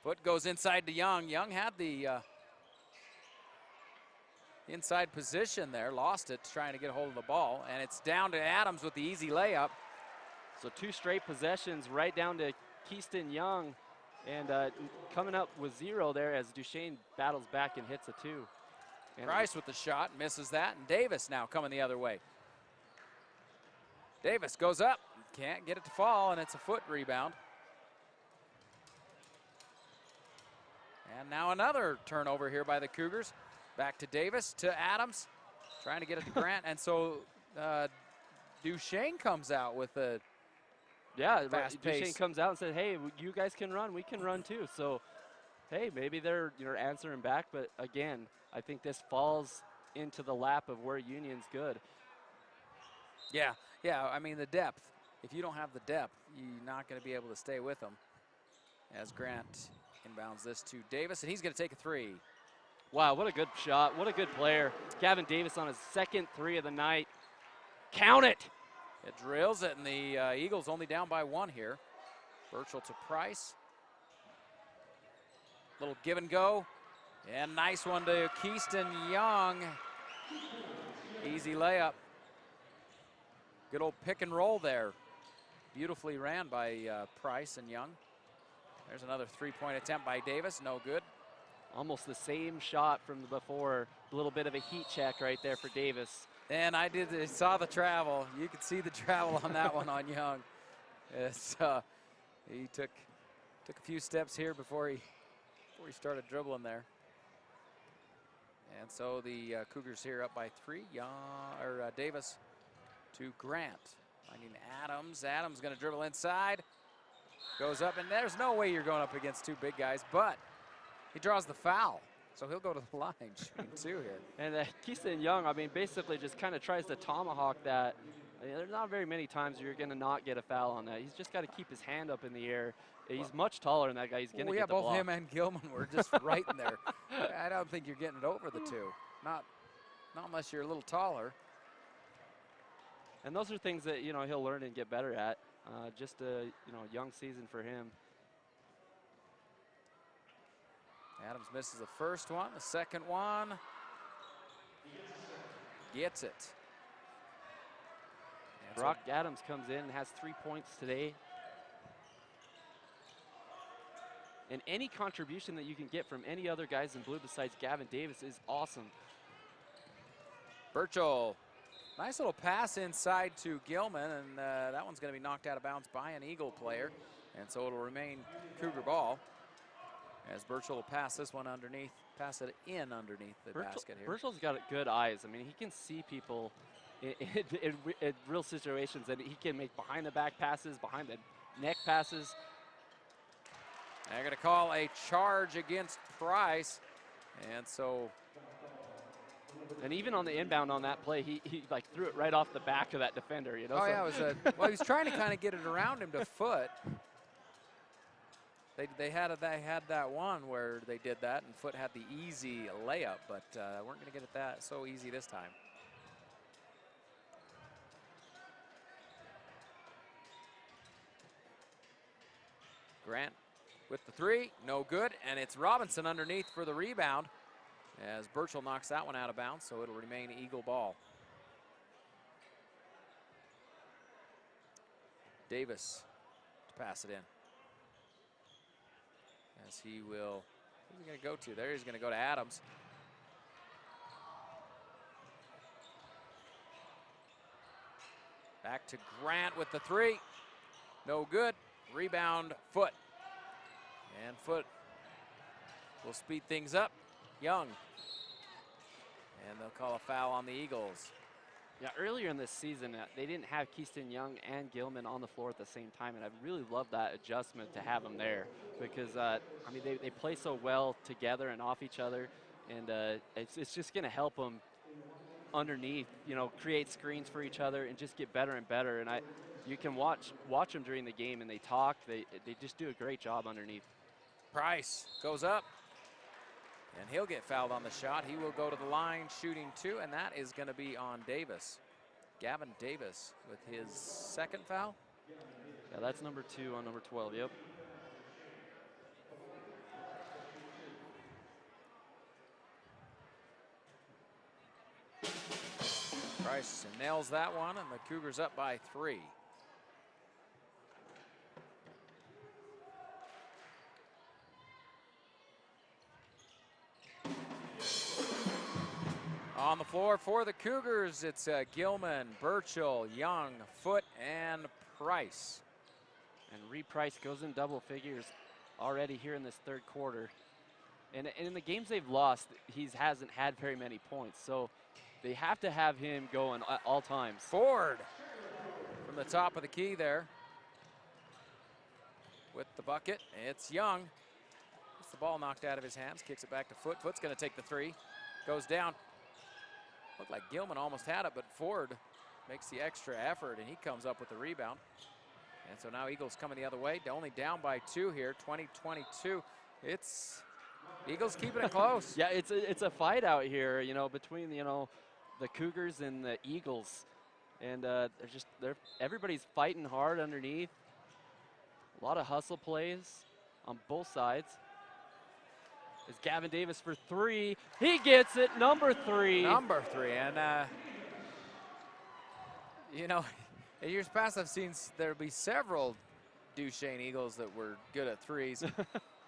S1: Foot goes inside to Young. Young had the inside position there, lost it, trying to get a hold of the ball, and it's down to Adams with the easy layup.
S2: So 2 straight possessions right down to Keyston Young. And coming up with 0 there as Duchesne battles back and hits a 2. And
S1: Price with the shot, misses that, and Davis now coming the other way. Davis goes up, can't get it to fall, and it's a foot rebound. And now another turnover here by the Cougars. Back to Davis, to Adams, trying to get it to Grant, and so Duchesne comes out with a fast pace.
S2: Duchesne comes out and says, hey, you guys can run, we can run too. So, hey, maybe they're answering back, but again, I think this falls into the lap of where Union's good.
S1: Yeah, I mean the depth. If you don't have the depth, you're not going to be able to stay with them. As Grant inbounds this to Davis, and he's going to take a 3.
S2: Wow, what a good shot, what a good player. Gavin Davis on his second 3 of the night. Count it!
S1: It drills it, and the Eagles only down by 1 here. Burchell to Price. Little give and go. And nice one to Keyston Young. Easy layup. Good old pick and roll there. Beautifully ran by Price and Young. There's another 3-point attempt by Davis, no good.
S2: Almost the same shot from before. A little bit of a heat check right there for Davis.
S1: And I saw the travel. You could see the travel on that one on Young. It's, he took a few steps here before he started dribbling there. And so the Cougars here up by 3. Davis to Grant. Finding Adams. Adams going to dribble inside. Goes up, and there's no way you're going up against 2 big guys, but he draws the foul. So he'll go to the line shooting 2 here. And
S2: Keyston Young, I mean, basically just kind of tries to tomahawk that. I mean, there's not very many times you're going to not get a foul on that. He's just got to keep his hand up in the air. He's much taller than that guy. He's going to get the block.
S1: Both him and Gilman were just right in there. I don't think you're getting it over the 2. Not unless you're a little taller.
S2: And those are things that, he'll learn and get better at. Just a, young season for him.
S1: Adams misses the first one, the second one. Gets it.
S2: Brock Adams comes in and has 3 points today. And any contribution that you can get from any other guys in blue besides Gavin Davis is awesome.
S1: Burchell, nice little pass inside to Gilman, and that one's going to be knocked out of bounds by an Eagle player. And so it'll remain Cougar ball. As Burchell will pass this one underneath, pass it in underneath the basket here.
S2: Burchell's got good eyes. I mean, he can see people in real situations, and he can make behind the back passes, behind the neck passes.
S1: They're going to call a charge against Price. And so.
S2: And even on the inbound on that play, he like threw it right off the back of that defender, you know?
S1: Oh, yeah, it was well, he was trying to kind of get it around him to Foot. They had that one where they did that, and Foot had the easy layup, but weren't going to get it that so easy this time. Grant with the three, no good, and it's Robinson underneath for the rebound as Burchell knocks that one out of bounds, so it'll remain Eagle ball. Davis to pass it in. As he will, who's he going to go to? There he's going to go to Adams. Back to Grant with the three. No good. Rebound, Foot. And Foot will speed things up. Young. And they'll call a foul on the Eagles.
S2: Yeah, earlier in this season, they didn't have Keyston Young and Gilman on the floor at the same time, and I really love that adjustment to have them there because, I mean, they play so well together and off each other, and it's just going to help them underneath, you know, create screens for each other and just get better and better. And you can watch them during the game, and they talk. They just do a great job underneath.
S1: Price goes up, and he'll get fouled on the shot. He will go to the line shooting two, and that is going to be on Davis. Gavin Davis with his second foul.
S2: Yeah, that's number 2 on number 12, yep.
S1: Price nails that one, and the Cougars up by 3. On the floor for the Cougars, it's Gilman, Burchell, Young, Foot, and Price.
S2: And Reed Price goes in double figures already here in this third quarter. And in the games they've lost, he hasn't had very many points. So they have to have him going at all times.
S1: Ford from the top of the key there with the bucket. It's Young. Gets the ball knocked out of his hands, kicks it back to Foot. Foot's going to take the three. Goes down. Looked like Gilman almost had it, but Ford makes the extra effort, and he comes up with the rebound. And so now Eagles coming the other way, only down by 2 here, 20-22. It's Eagles keeping it close.
S2: Yeah, it's a fight out here, you know, between, you know, the Cougars and the Eagles. And everybody's fighting hard underneath. A lot of hustle plays on both sides. Is Gavin Davis for 3. He gets it, number 3.
S1: Number 3, and you know, in years past I've seen there'll be several Duchesne Eagles that were good at threes.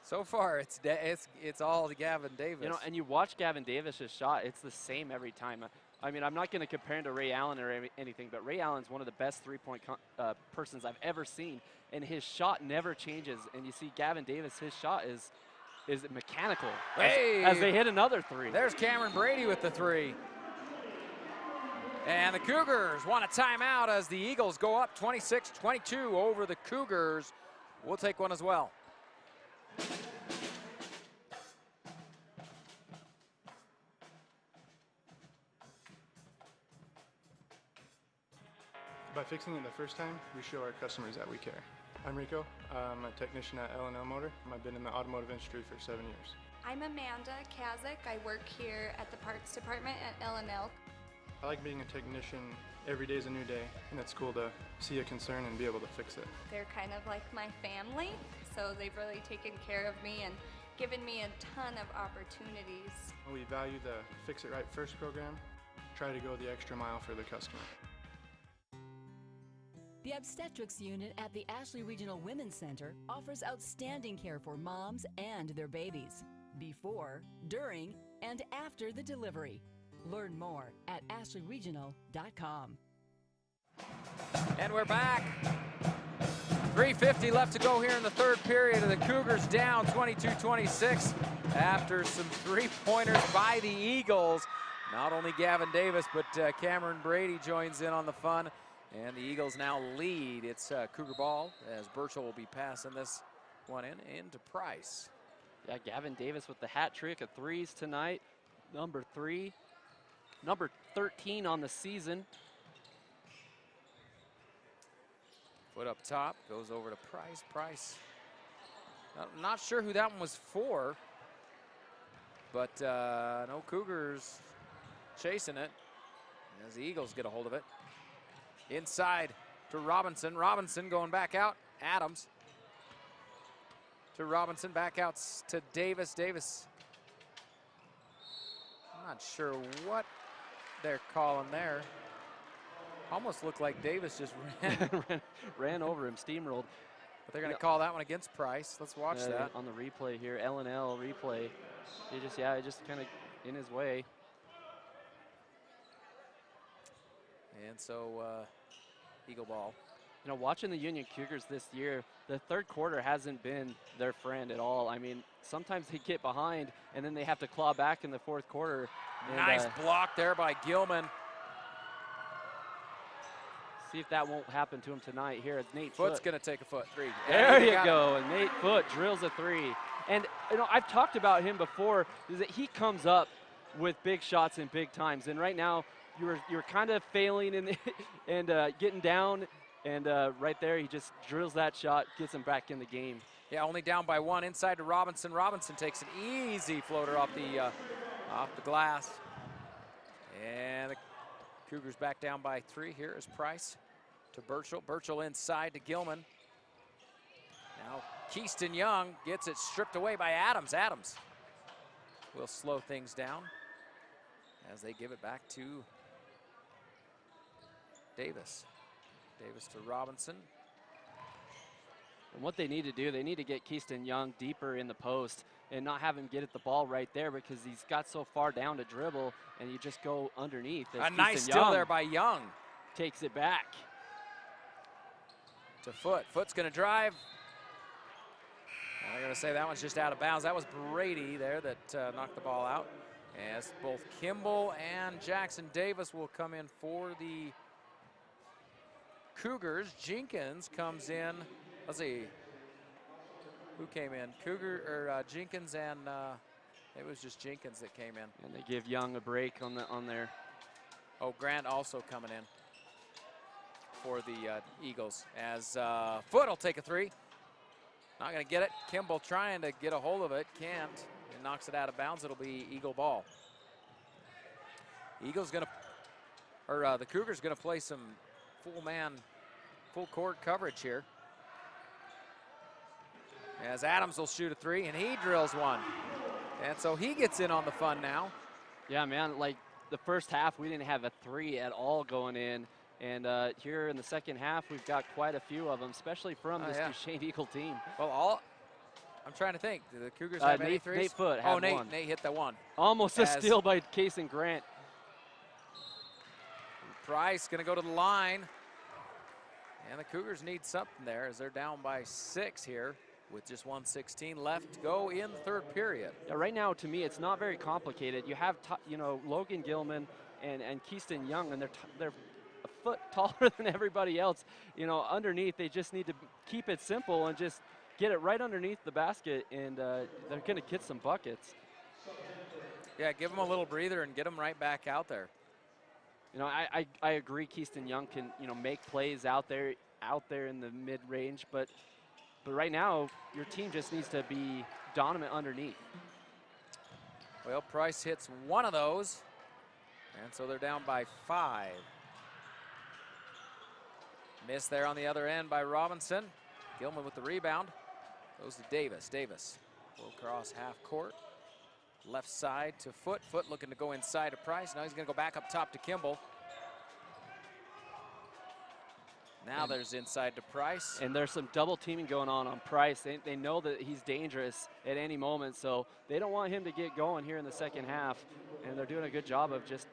S1: So far, it's all to Gavin Davis.
S2: You know, and you watch Gavin Davis's shot; it's the same every time. I mean, I'm not going to compare him to Ray Allen or anything, but Ray Allen's one of the best three-point persons I've ever seen, and his shot never changes. And you see Gavin Davis, his shot is mechanical as they hit another 3.
S1: There's Cameron Brady with the 3. And the Cougars want a timeout as the Eagles go up 26-22 over the Cougars. We'll take one as well.
S4: By fixing it the first time, we show our customers that we care. I'm Rico. I'm a technician at L&L Motor. I've been in the automotive industry for 7 years.
S5: I'm Amanda Kazik. I work here at the parts department at L&L.
S4: I like being a technician. Every day is a new day, and it's cool to see a concern and be able to fix it.
S5: They're kind of like my family, so they've really taken care of me and given me a ton of opportunities.
S4: We value the Fix It Right First program. Try to go the extra mile for the customer.
S6: The obstetrics unit at the Ashley Regional Women's Center offers outstanding care for moms and their babies, before, during, and after the delivery. Learn more at ashleyregional.com.
S1: And we're back. 3:50 left to go here in the third period, and the Cougars down 22-26 after some three-pointers by the Eagles. Not only Gavin Davis, but Cameron Brady joins in on the fun. And the Eagles now lead. It's Cougar ball as Burchell will be passing this one into Price.
S2: Yeah, Gavin Davis with the hat trick of threes tonight. Number 3. Number 13 on the season.
S1: Foot up top, goes over to Price. Price, not sure who that one was for, but no Cougars chasing it as the Eagles get a hold of it. Inside to Robinson. Robinson going back out. Adams to Robinson, back out to Davis. Davis, I'm not sure what they're calling there. Almost looked like Davis just
S2: ran over him, steamrolled.
S1: But they're going to call that one against Price. Let's watch that.
S2: On the replay here, L&L replay. He just kind of in his way.
S1: And so Eagle ball.
S2: You know, watching the Union Cougars this year, the third quarter hasn't been their friend at all. I mean, sometimes they get behind and then they have to claw back in the fourth quarter. And,
S1: nice block there by Gilman.
S2: See if that won't happen to him tonight. Here it's Nate
S1: Foot's
S2: Foot.
S1: going to take a foot. 3.
S2: There you go. And Nate Foot drills a 3. And, you know, I've talked about him before, is that he comes up with big shots in big times. And right now, you're kind of failing in the and getting down. And right there, he just drills that shot, gets him back in the game.
S1: Yeah, only down by 1. Inside to Robinson. Robinson takes an easy floater off the glass. And the Cougars back down by 3. Here is Price to Burchell. Burchell inside to Gilman. Now Keyston Young gets it stripped away by Adams. Adams will slow things down as they give it back to Davis. Davis to Robinson.
S2: And what they need to do, they need to get Keyston Young deeper in the post and not have him get at the ball right there because he's got so far down to dribble and you just go underneath.
S1: A nice steal there by Young.
S2: Takes it back.
S1: To Foot. Foot's going to drive. I'm going to say that one's just out of bounds. That was Brady there that knocked the ball out. As both Kimball and Jackson Davis will come in for the Cougars. Jenkins comes in. Let's see. Who came in? Jenkins and it was just Jenkins that came in.
S2: And they give Young a break on there.
S1: Oh, Grant also coming in for the Eagles as Foot will take a 3. Not going to get it. Kimball trying to get a hold of it. Can't. It knocks it out of bounds. It'll be Eagle ball. Eagles going to, or the Cougars going to play some full court coverage here. As Adams will shoot a 3 and he drills one. And so he gets in on the fun now.
S2: Yeah, man, like the first half we didn't have a 3 at all going in. And here in the second half, we've got quite a few of them, especially from this Duchesne Eagle team.
S1: Well, I'm trying to think. Do the Cougars have any threes?
S2: Nate Foot had one.
S1: Nate hit that one.
S2: Almost a steal by Case and Grant.
S1: Price going to go to the line. And the Cougars need something there as they're down by 6 here with just 1:16 left to go in the third period.
S2: Yeah, right now, to me, it's not very complicated. You have, Logan Gilman and Keyston Young, and they're a foot taller than everybody else. You know, underneath, they just need to keep it simple and just get it right underneath the basket, and they're going to get some buckets.
S1: Yeah, give them a little breather and get them right back out there.
S2: You know, I agree Keyston Young can, make plays out there in the mid-range, but right now, your team just needs to be dominant underneath.
S1: Well, Price hits one of those, and so they're down by 5. Miss there on the other end by Robinson. Gilman with the rebound. Goes to Davis. Davis will cross half court. Left side to Foot. Foot looking to go inside to Price. Now he's going to go back up top to Kimball. Now there's inside to Price.
S2: And there's some double teaming going on Price. They know that he's dangerous at any moment, so they don't want him to get going here in the second half. And they're doing a good job of just,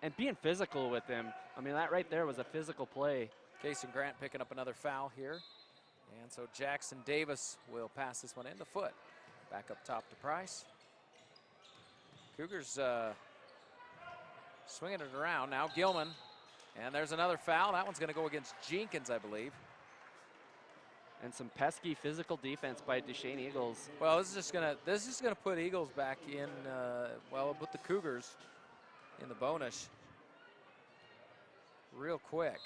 S2: and being physical with him. I mean, that right there was a physical play.
S1: Case and Grant picking up another foul here. And so Jackson Davis will pass this one into Foot. Back up top to Price. Cougars swinging it around. Now Gilman. And there's another foul. That one's going to go against Jenkins, I believe.
S2: and some pesky physical defense by Duchesne Eagles.
S1: Well, this is gonna put Eagles back in. Well, it'll put the Cougars in the bonus real quick.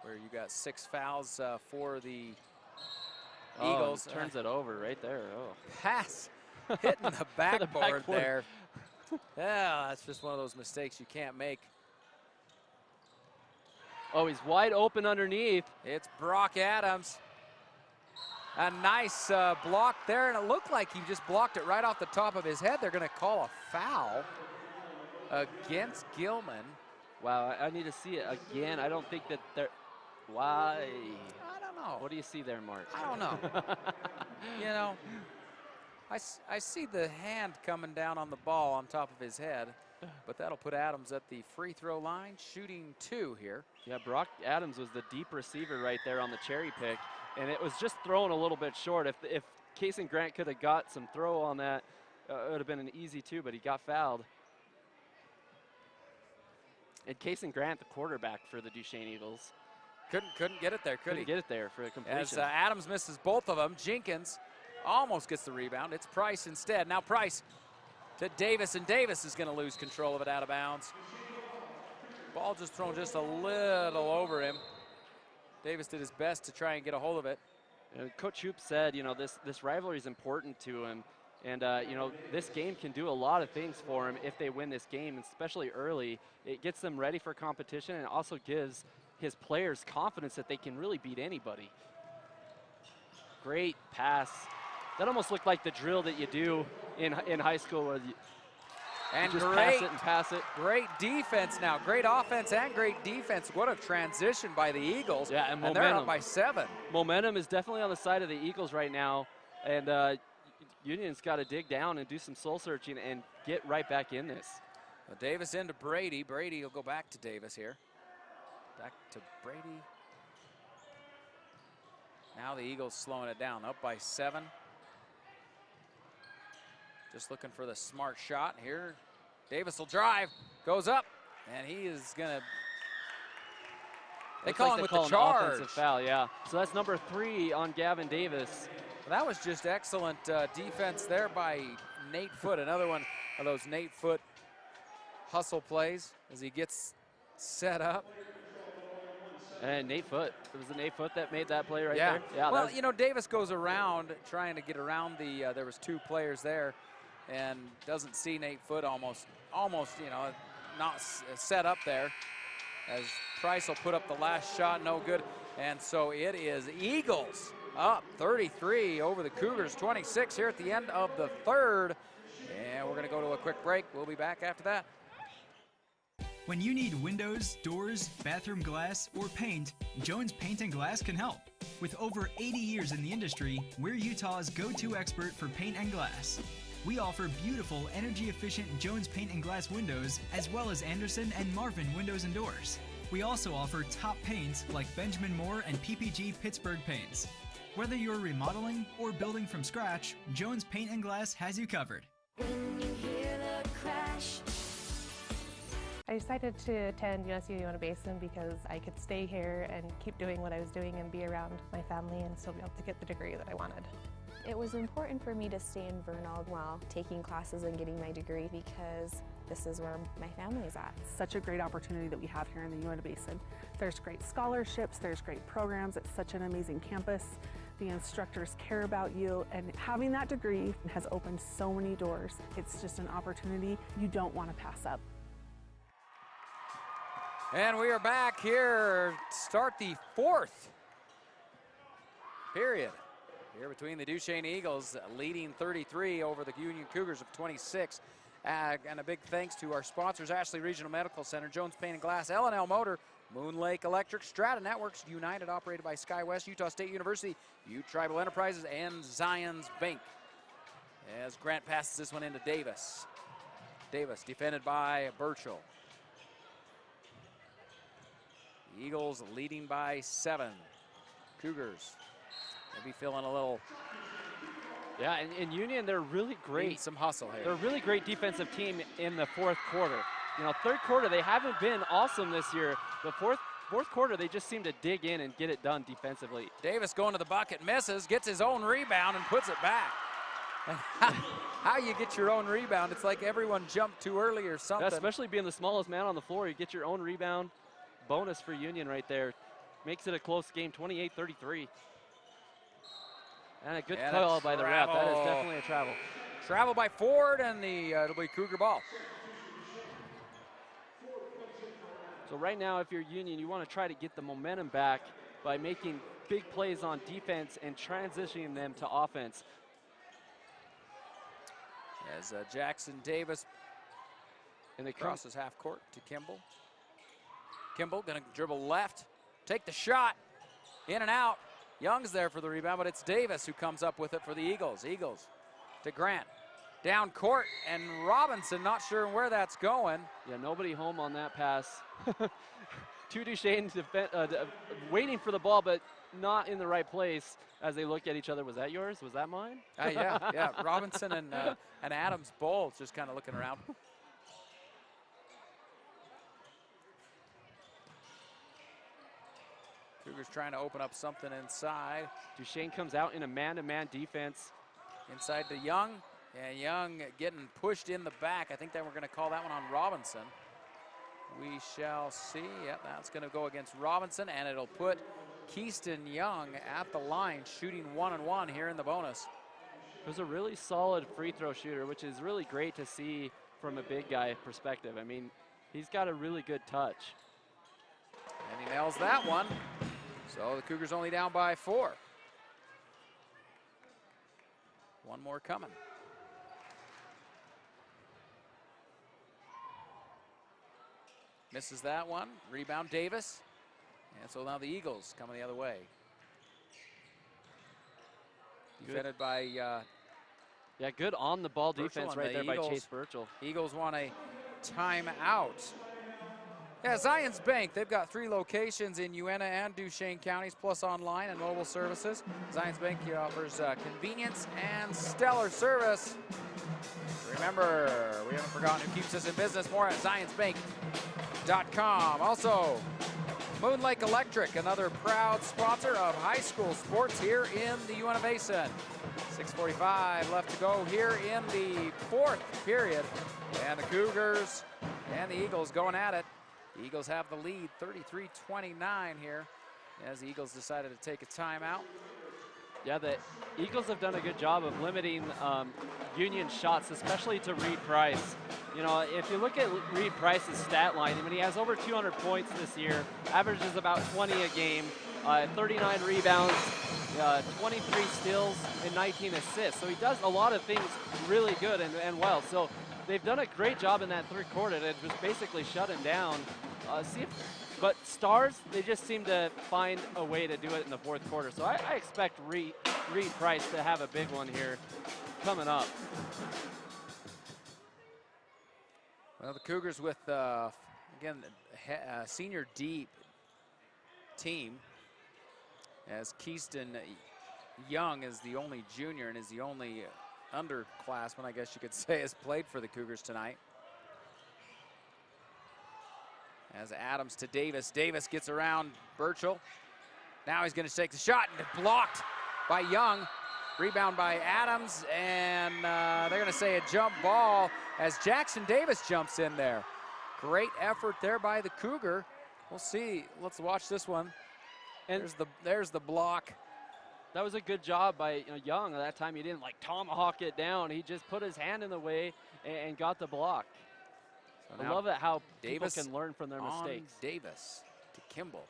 S1: Where you got 6 fouls for the Eagles.
S2: Turns it over right there. Oh,
S1: pass hitting the backboard,
S2: backboard.
S1: there. Yeah, that's just one of those mistakes you can't make.
S2: Oh, he's wide open underneath.
S1: It's Brock Adams. A nice block there, and it looked like he just blocked it right off the top of his head. They're going to call a foul against Gilman.
S2: Wow, I need to see it again. I don't think that they're. Why?
S1: I don't know.
S2: What do you see there, Mark?
S1: I don't know. You know, I see the hand coming down on the ball on top of his head, but that'll put Adams at the free throw line, shooting 2 here.
S2: Yeah, Brock Adams was the deep receiver right there on the cherry pick, and it was just thrown a little bit short. If Casey Grant could have got some throw on that, it would have been an easy 2, but he got fouled. And Casey Grant, the quarterback for the Duchesne Eagles.
S1: Couldn't get it there, could he?
S2: Couldn't get it there for a completion.
S1: As Adams misses both of them, Jenkins almost gets the rebound. It's Price instead. Now Price to Davis, and Davis is going to lose control of it out of bounds. Ball just thrown just a little over him. Davis did his best to try and get a hold of it.
S2: Coach Hoop said, you know, this rivalry is important to him. And, you know, this game can do a lot of things for him if they win this game, especially early. It gets them ready for competition, and also gives his players confidence that they can really beat anybody. Great pass. That almost looked like the drill that you do in high school, where you just pass it and pass it.
S1: Great defense now. Great offense and great defense. What a transition by the Eagles.
S2: Yeah, and
S1: they're up by 7.
S2: Momentum is definitely on the side of the Eagles right now. And Union's got to dig down and do some soul searching and get right back in this.
S1: Well, Davis into Brady. Brady will go back to Davis here. Back to Brady. Now the Eagles slowing it down, up by 7. Just looking for the smart shot here. Davis will drive, goes up, and he is gonna. They call him with the charge.
S2: Offensive foul, yeah. So that's number 3 on Gavin Davis.
S1: Well, that was just excellent defense there by Nate Foote. Another one of those Nate Foote hustle plays as he gets set up.
S2: And Nate Foote. It was the Nate Foote that made that play right
S1: yeah.
S2: there. Yeah.
S1: Well, you know, Davis goes around trying to get around the. There was 2 players there, and doesn't see Nate Foote almost. You know, not set up there. As Price will put up the last shot, no good. And so it is Eagles up 33 over the Cougars 26 here at the end of the 3rd. And we're going to go to a quick break. We'll be back after that.
S7: When you need windows, doors, bathroom glass, or paint, Jones Paint and Glass can help. With over 80 years in the industry, we're Utah's go-to expert for paint and glass. We offer beautiful, energy-efficient Jones Paint and Glass windows, as well as Anderson and Marvin windows and doors. We also offer top paints like Benjamin Moore and PPG Pittsburgh paints. Whether you're remodeling or building from scratch, Jones Paint and Glass has you covered.
S8: When you hear the crash.
S9: I decided to attend UNSU Uinta Basin because I could stay here and keep doing what I was doing and be around my family and still be able to get the degree that I wanted.
S10: It was important for me to stay in Vernal while taking classes and getting my degree because this is where my family's at.
S11: Such a great opportunity that we have here in the Uinta Basin. There's great scholarships, there's great programs, it's such an amazing campus. The instructors care about you, and having that degree has opened so many doors. It's just an opportunity you don't want to pass up.
S1: And we are back here to start the 4th period here between the Duchesne Eagles, leading 33 over the Union Cougars of 26. And a big thanks to our sponsors, Ashley Regional Medical Center, Jones Paint and Glass, L&L Motor, Moon Lake Electric, Strata Networks, United, operated by SkyWest, Utah State University, U Tribal Enterprises, and Zions Bank. As Grant passes this one into Davis. Davis defended by Burchell. Eagles leading by 7. Cougars maybe feeling a little.
S2: Yeah, and Union, they're really great.
S1: Need some hustle here.
S2: They're a really great defensive team in the 4th quarter. You know, 3rd quarter, they haven't been awesome this year. The 4th fourth quarter, they just seem to dig in and get it done defensively.
S1: Davis going to the bucket, misses, gets his own rebound and puts it back. How you get your own rebound? It's like everyone jumped too early or something.
S2: Yeah, especially being the smallest man on the floor, you get your own rebound. Bonus for Union right there. Makes it a close game, 28-33. And a good call by the ref. That is definitely a travel.
S1: Travel by Ford, and it'll be Cougar ball.
S2: So right now, if you're Union, you want to try to get the momentum back by making big plays on defense and transitioning them to offense.
S1: As Jackson Davis crosses half court to Kimball. Kimball gonna dribble left, take the shot, in and out. Young's there for the rebound, but it's Davis who comes up with it for the Eagles. Eagles to Grant. Down court, and Robinson not sure where that's going.
S2: Yeah, nobody home on that pass. Two Duchesne waiting for the ball, but not in the right place as they look at each other. Was that yours? Was that mine?
S1: Yeah. Robinson and Adams both just kind of looking around. Cougars trying to open up something inside.
S2: Duchesne comes out in a man-to-man defense.
S1: Inside to Young. And Young getting pushed in the back. I think that we're going to call that one on Robinson. We shall see. Yep, that's going to go against Robinson, and it'll put Keyston Young at the line, shooting 1-and-1 here in the bonus.
S2: It was a really solid free throw shooter, which is really great to see from a big guy perspective. I mean, he's got a really good touch.
S1: And he nails that one. So the Cougars only down by 4. One more coming. Misses that one. Rebound Davis. And so now the Eagles coming the other way. Defended by
S2: good on the ball
S1: Burchell,
S2: defense right there by Chase Burchell.
S1: Eagles want a timeout. Yeah, Zions Bank, they've got 3 locations in Uena and Duchesne counties, plus online and mobile services. Zions Bank offers convenience and stellar service. Remember, we haven't forgotten who keeps us in business. More at zionsbank.com. Also, Moon Lake Electric, another proud sponsor of high school sports here in the Uena Basin. 6:45 left to go here in the 4th period. And the Cougars and the Eagles going at it. The Eagles have the lead, 33-29 here, as the Eagles decided to take a timeout.
S2: Yeah, the Eagles have done a good job of limiting Union shots, especially to Reed Price. You know, if you look at Reed Price's stat line, I mean, he has over 200 points this year, averages about 20 a game, 39 rebounds, 23 steals, and 19 assists. So he does a lot of things really good and well. So they've done a great job in that 3rd quarter to just basically shut him down. But Stars, they just seem to find a way to do it in the 4th quarter. So I expect Reed Price to have a big one here coming up.
S1: Well, the Cougars with, again, a senior deep team, as Keyston Young is the only junior and is the only underclassman, I guess you could say, has played for the Cougars tonight. As Adams to Davis. Davis gets around Burchell. Now he's going to take the shot, and blocked by Young. Rebound by Adams, and they're going to say a jump ball as Jackson Davis jumps in there. Great effort there by the Cougar. We'll see. Let's watch this one. And there's the block.
S2: That was a good job by Young. At that time, he didn't tomahawk it down. He just put his hand in the way and got the block. So I love it how Davis people can learn from their mistakes.
S1: Davis to Kimball.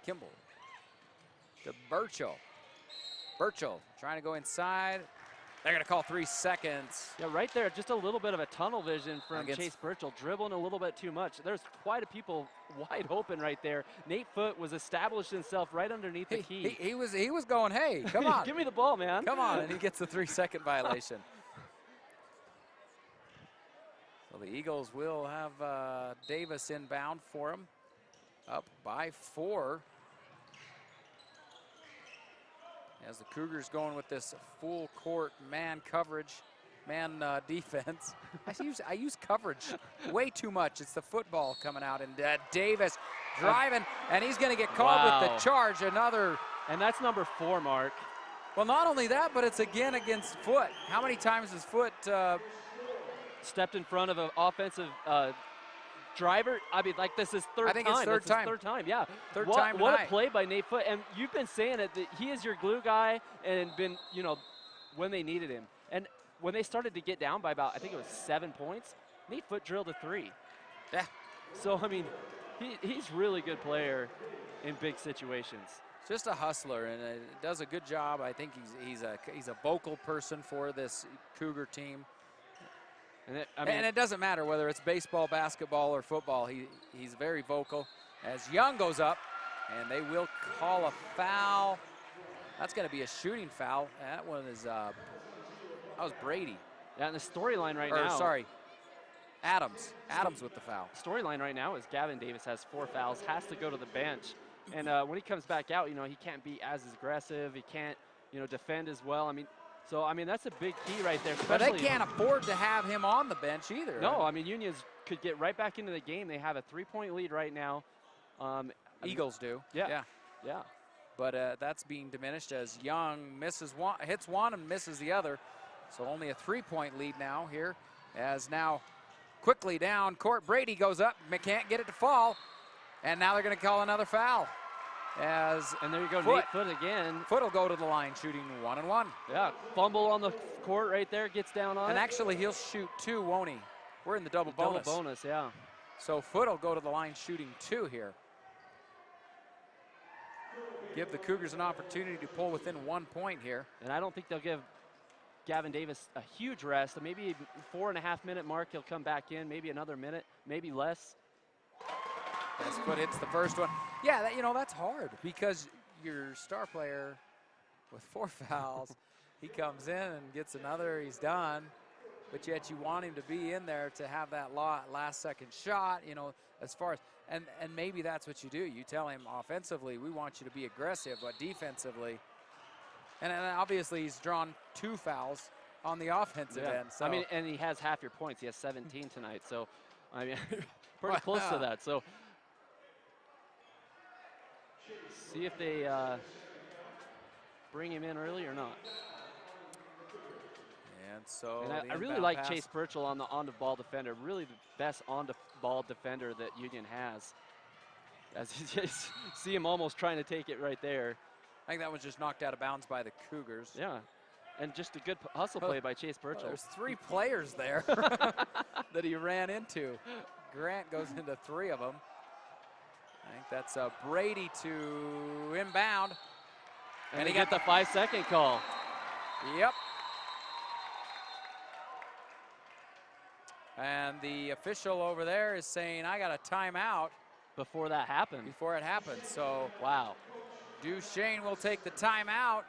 S1: Kimball to Burchell. Burchell trying to go inside. They're going to call 3 seconds.
S2: Yeah, right there, just a little bit of a tunnel vision from Chase Burchell, dribbling a little bit too much. There's quite a people wide open right there. Nate Foote was established himself right underneath the key.
S1: He was going, hey, come on.
S2: Give me the ball, man.
S1: Come on, and he gets the 3-second violation. So the Eagles will have Davis inbound for him, up by 4. As the Cougars going with this full court man coverage man defense. I use coverage way too much. It's the football coming out, and Davis driving, and he's going to get called with the charge. Another.
S2: And that's number 4, Mark.
S1: Well, not only that, but it's again against Foot. How many times has Foot
S2: stepped in front of an offensive driver? I mean, like, this is third time.
S1: I think it's third time.
S2: Third time, yeah.
S1: Third time tonight.
S2: What a play by Nate Foot. And you've been saying it, that he is your glue guy and been, you know, when they needed him. And when they started to get down by about, I think it was 7 points, Nate Foot drilled a 3.
S1: Yeah.
S2: So, I mean, he's really good player in big situations.
S1: Just a hustler, and does a good job. I think he's a vocal person for this Cougar team. And it doesn't matter whether it's baseball, basketball, or football. He's very vocal. As Young goes up, and they will call a foul. That's going to be a shooting foul. That one is that was Brady.
S2: Yeah, and the storyline right now.
S1: Sorry, Adams. Adams with the foul.
S2: Storyline right now is Gavin Davis has 4 fouls, has to go to the bench. And when he comes back out, you know, he can't be as aggressive. He can't, you know, defend as well. I mean, that's a big key right there.
S1: But they can't afford to have him on the bench either.
S2: No, I mean, Unions could get right back into the game. They have a 3-point lead right now.
S1: Eagles do.
S2: Yeah.
S1: But that's being diminished as Young hits one and misses the other. So only a 3-point lead now here. As now quickly down court, Brady goes up, can't get it to fall. And now they're going to call another foul.
S2: And there you go, Nate Foot again.
S1: Foot will go to the line shooting 1 and 1.
S2: Yeah, fumble on the court right there, gets down on it.
S1: And actually he'll shoot 2, won't he? We're in the double bonus.
S2: Double bonus, yeah.
S1: So Foot will go to the line shooting 2 here. Give the Cougars an opportunity to pull within 1 point here.
S2: And I don't think they'll give Gavin Davis a huge rest. Maybe 4.5-minute mark, he'll come back in, maybe another minute, maybe less.
S1: As Foot hits the first one. Yeah, that's hard because your star player with 4 fouls, he comes in and gets another, he's done. But yet you want him to be in there to have that last second shot, as far as, and maybe that's what you do. You tell him offensively, we want you to be aggressive, but defensively, and obviously he's drawn 2 fouls on the offensive end. So.
S2: I mean, and he has half your points. He has 17 tonight. So, I mean, pretty close to that. So, see if they bring him in early or not.
S1: And so
S2: I really like Chase Burchell on the on-the-ball defender. Really the best on-the-ball defender that Union has. As you just see him almost trying to take it right there.
S1: I think that was just knocked out of bounds by the Cougars.
S2: Yeah, and just a good hustle play by Chase Burchell.
S1: There's 3 players there that he ran into. Grant goes into 3 of them. I think that's Brady to inbound.
S2: And he got the 5-second call.
S1: Yep. And the official over there is saying, I got a timeout.
S2: Before that happened.
S1: Before it happened, so.
S2: Wow.
S1: Duchesne will take the timeout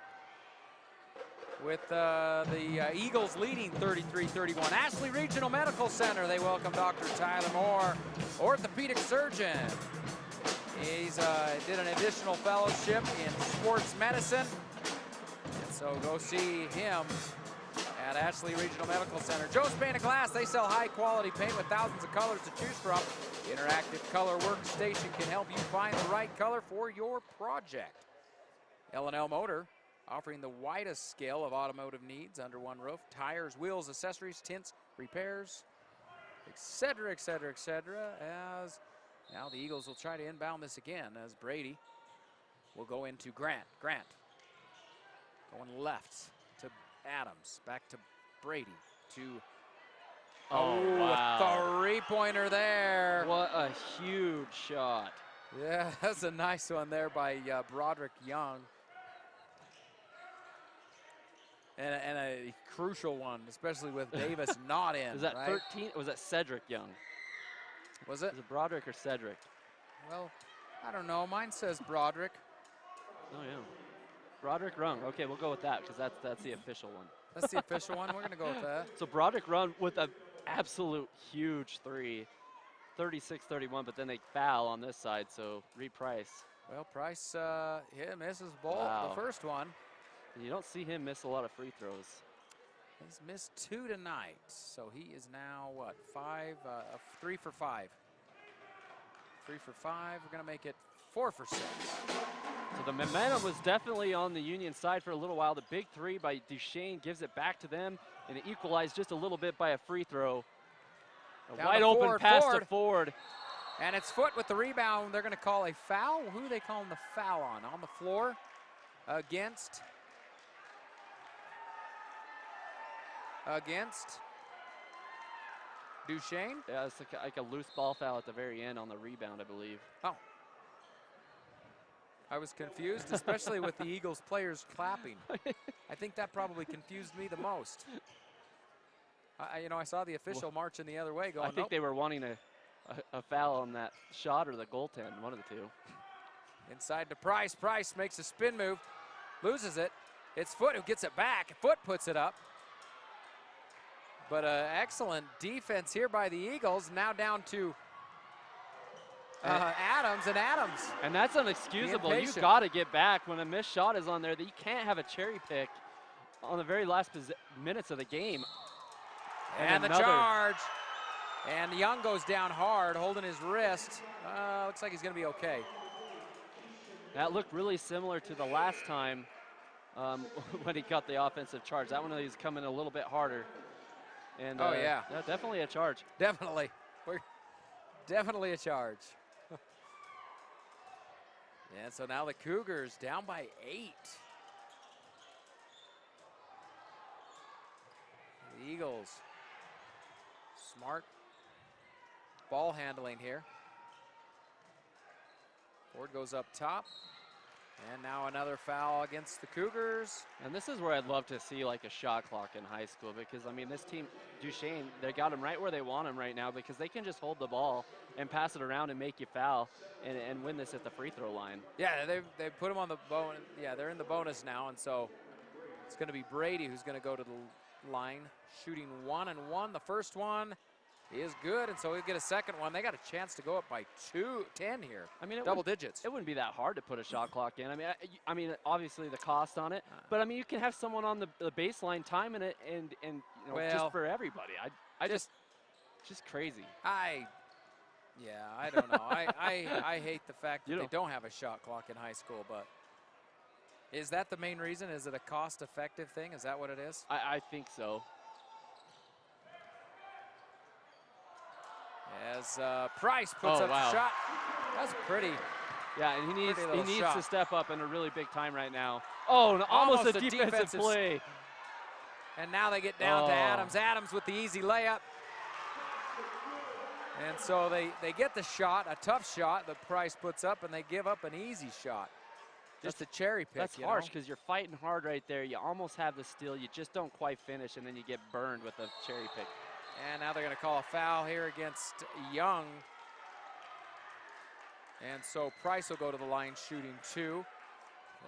S1: with the Eagles leading 33-31. Ashley Regional Medical Center, they welcome Dr. Tyler Moore, orthopedic surgeon. He's did an additional fellowship in sports medicine. And so go see him at Ashley Regional Medical Center. Joe's Paint and Glass, they sell high quality paint with thousands of colors to choose from. The interactive color workstation can help you find the right color for your project. L&L Motor, offering the widest scale of automotive needs under one roof. Tires, wheels, accessories, tints, repairs, etc., etc., etc. As now the Eagles will try to inbound this again as Brady will go into Grant. Grant going left to Adams, back to Brady, to
S2: wow.
S1: A 3-pointer there.
S2: What a huge shot.
S1: Yeah, that's a nice one there by Broderick Young. And a crucial one, especially with Davis not in.
S2: Was that
S1: right?
S2: 13? Was that Cedric Young?
S1: Was it?
S2: Was it Broderick or Cedric?
S1: Well, I don't know. Mine says Broderick.
S2: Oh, yeah. Broderick Young. Okay, we'll go with that because that's the official one.
S1: That's the official one. We're going to go with that.
S2: So Broderick Young with an absolute huge 3. 36-31, but then they foul on this side, so Reed Price.
S1: Well, Price misses the
S2: Wow.
S1: first one.
S2: And you don't see him miss a lot of free throws.
S1: He's missed 2 tonight, so he is now, what, 3 for 5. 3 for 5. We're going to make it 4 for 6.
S2: So the momentum was definitely on the Union side for a little while. The big three by Duchesne gives it back to them, and it equalized just a little bit by a free throw. A wide open pass to Ford.
S1: And it's Foot with the rebound. They're going to call a foul. Who are they calling the foul on? On the floor against Duchesne?
S2: Yeah, it's like a loose ball foul at the very end on the rebound, I believe.
S1: Oh. I was confused, especially with the Eagles players clapping. I think that probably confused me the most. I saw the official marching the other way going,
S2: I think they were wanting a foul on that shot or the goaltend, one of the two.
S1: Inside to Price. Price makes a spin move, loses it. It's Foot who gets it back. Foot puts it up. But excellent defense here by the Eagles. Now down to Adams,
S2: and that's unexcusable. You got to get back when a missed shot is on there. That you can't have a cherry pick on the very last minutes of the game.
S1: And the charge. And Young goes down hard, holding his wrist. Looks like he's going to be okay.
S2: That looked really similar to the last time when he got the offensive charge. That one he's coming a little bit harder. And yeah, definitely a charge.
S1: Definitely. Definitely a charge. And so now the Cougars down by 8. The Eagles, smart ball handling here. Ford goes up top. And now another foul against the Cougars.
S2: And this is where I'd love to see like a shot clock in high school, because I mean this team, Duchesne, they got them right where they want them right now, because they can just hold the ball and pass it around and make you foul and win this at the free throw line.
S1: Yeah, they put them on the bonus. Yeah, they're in the bonus now, and so it's going to be Brady who's going to go to the line, shooting 1 and 1. The first one is good, and so he'll get a second one. They got a chance to go up by 10 here. I mean, double digits.
S2: It wouldn't be that hard to put a shot clock in. I mean, obviously the cost on it, but I mean, you can have someone on the baseline timing it, and just for everybody. I just crazy.
S1: I don't know. I hate the fact that they don't have a shot clock in high school, but is that the main reason? Is it a cost-effective thing? Is that what it is?
S2: I think so.
S1: As Price puts up the shot. That's pretty.
S2: Yeah, and he needs to step up in a really big time right now. Oh, almost a defensive play.
S1: And now they get down to Adams. Adams with the easy layup. And so they get the shot, a tough shot that Price puts up, and they give up an easy shot. Just a cherry pick.
S2: That's harsh because you're fighting hard right there. You almost have the steal. You just don't quite finish, and then you get burned with a cherry pick.
S1: And now they're going to call a foul here against Young. And so Price will go to the line shooting 2.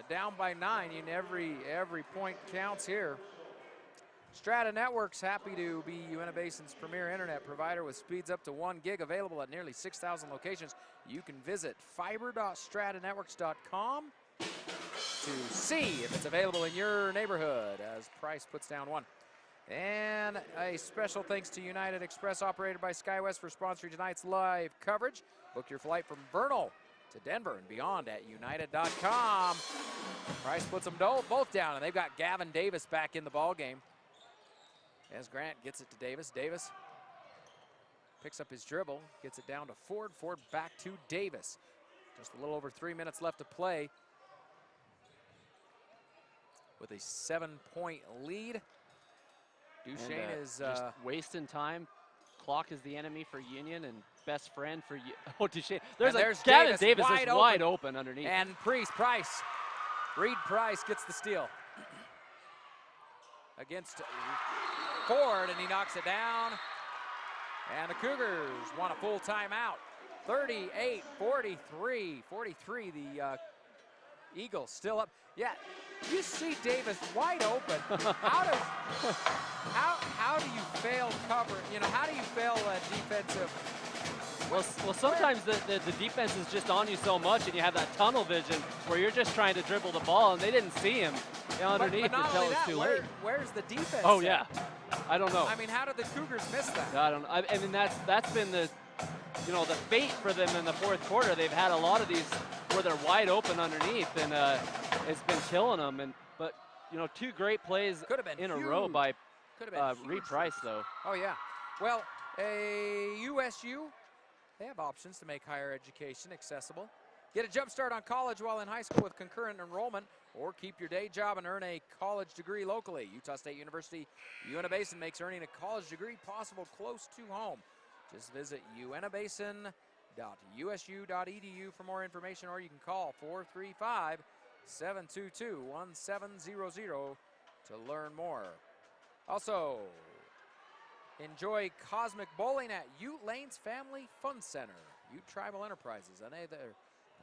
S1: Down by 9, and every point counts here. Strata Networks, happy to be UNA Basin's premier internet provider with speeds up to 1 gig, available at nearly 6,000 locations. You can visit fiber.stratanetworks.com to see if it's available in your neighborhood, as Price puts down 1. And a special thanks to United Express, operated by SkyWest, for sponsoring tonight's live coverage. Book your flight from Vernal to Denver and beyond at united.com. Price puts them both down, and they've got Gavin Davis back in the ball game. As Grant gets it to Davis. Davis picks up his dribble, gets it down to Ford. Ford back to Davis. Just a little over 3 minutes left to play with a 7-point lead. Duchesne is
S2: just wasting time. Clock is the enemy for Union and best friend for you. Oh, Duchesne. There's Gavin Davis is wide open underneath.
S1: And Price. Reed Price gets the steal against Ford, and he knocks it down. And the Cougars want a full timeout. 38-43. 43, the Eagles still up. Yeah, you see Davis wide open. How do you fail cover? How do you fail a defensive
S2: Well, sometimes the defense is just on you so much, and you have that tunnel vision where you're just trying to dribble the ball, and they didn't see him underneath
S1: but
S2: until it's too late.
S1: Where's the defense?
S2: Oh,
S1: at?
S2: yeah. I don't know.
S1: I mean, how did the Cougars miss that?
S2: I don't know. I mean, that's been the fate for them in the fourth quarter. They've had a lot of these where they're wide open underneath, and it's been killing them. But two great plays in a row by Reed Price, though.
S1: Oh yeah. Well, a USU, they have options to make higher education accessible. Get a jump start on college while in high school with concurrent enrollment, or keep your day job and earn a college degree locally. Utah State University, Uinta-Basin makes earning a college degree possible close to home. Just visit uintabasin.usu.edu for more information, or you can call 435-722-1700 to learn more. Also, enjoy Cosmic Bowling at Ute Lanes Family Fun Center. Ute Tribal Enterprises,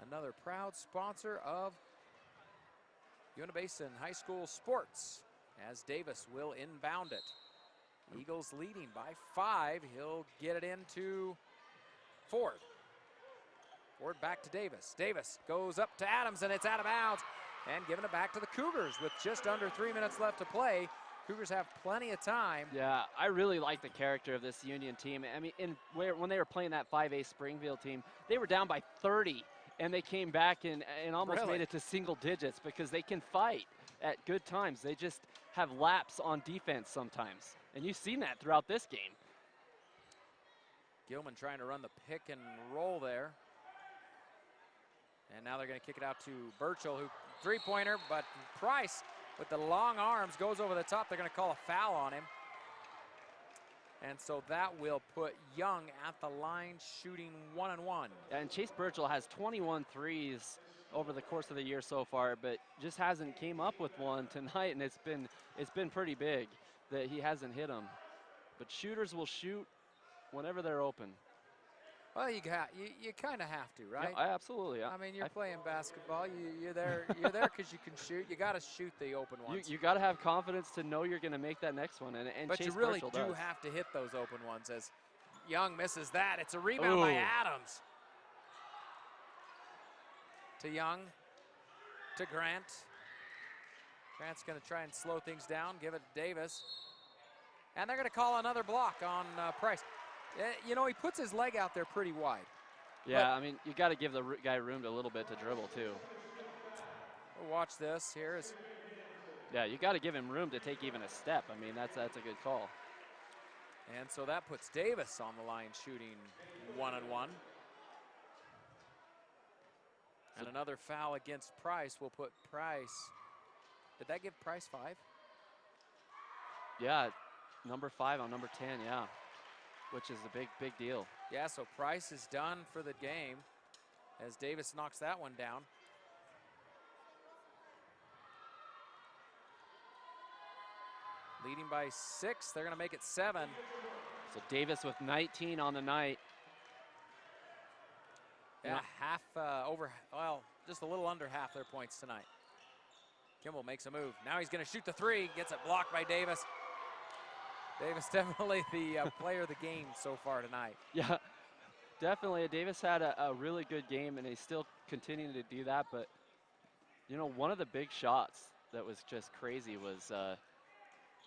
S1: another proud sponsor of Uinta-Basin High School sports, as Davis will inbound it. Eagles leading by 5. He'll get it into Ford. Ford back to Davis. Davis goes up to Adams, and it's out of bounds, and giving it back to the Cougars with just under 3 minutes left to play. Cougars have plenty of time.
S2: Yeah, I really like the character of this Union team. I mean, when they were playing that 5A Springfield team, they were down by 30, and they came back and almost made it to single digits because they can fight at good times. They just have laps on defense sometimes, and you've seen that throughout this game.
S1: Gilman trying to run the pick and roll there. And now they're going to kick it out to Burchell, who three-pointer, but Price with the long arms goes over the top. They're going to call a foul on him. And so that will put Young at the line shooting 1-and-1.
S2: And Chase Burchell has 21 threes over the course of the year so far, but just hasn't came up with one tonight, and it's been pretty big that he hasn't hit them. But shooters will shoot whenever they're open.
S1: Well, you kind of have to, right?
S2: Yeah, absolutely.
S1: I mean, you're playing basketball. You're there because you can shoot. You got to shoot the open ones.
S2: You got to have confidence to know you're going to make that next one, and
S1: but
S2: Chase
S1: you really
S2: Burchell
S1: do
S2: does.
S1: have to hit those open ones. As Young misses that, it's a rebound by Adams. To Young, to Grant. Grant's going to try and slow things down, give it to Davis. And they're going to call another block on Price. He puts his leg out there pretty wide.
S2: Yeah, I mean, you got to give the guy room to a little bit to dribble, too.
S1: We'll watch this.
S2: Yeah, you got to give him room to take even a step. I mean, that's a good call.
S1: And so that puts Davis on the line shooting 1-and-1. And another foul against Price will put Price. Did that give Price 5?
S2: Yeah, number 5 on number 10, yeah. Which is a big deal.
S1: Yeah, so Price is done for the game as Davis knocks that one down. Leading by 6, they're going to make it 7.
S2: So Davis with 19 on the night.
S1: Yeah, just a little under half their points tonight. Kimball makes a move. Now he's going to shoot the 3, gets it blocked by Davis. Davis definitely the player of the game so far tonight.
S2: Yeah, definitely. Davis had a really good game, and he's still continuing to do that. But, one of the big shots that was just crazy was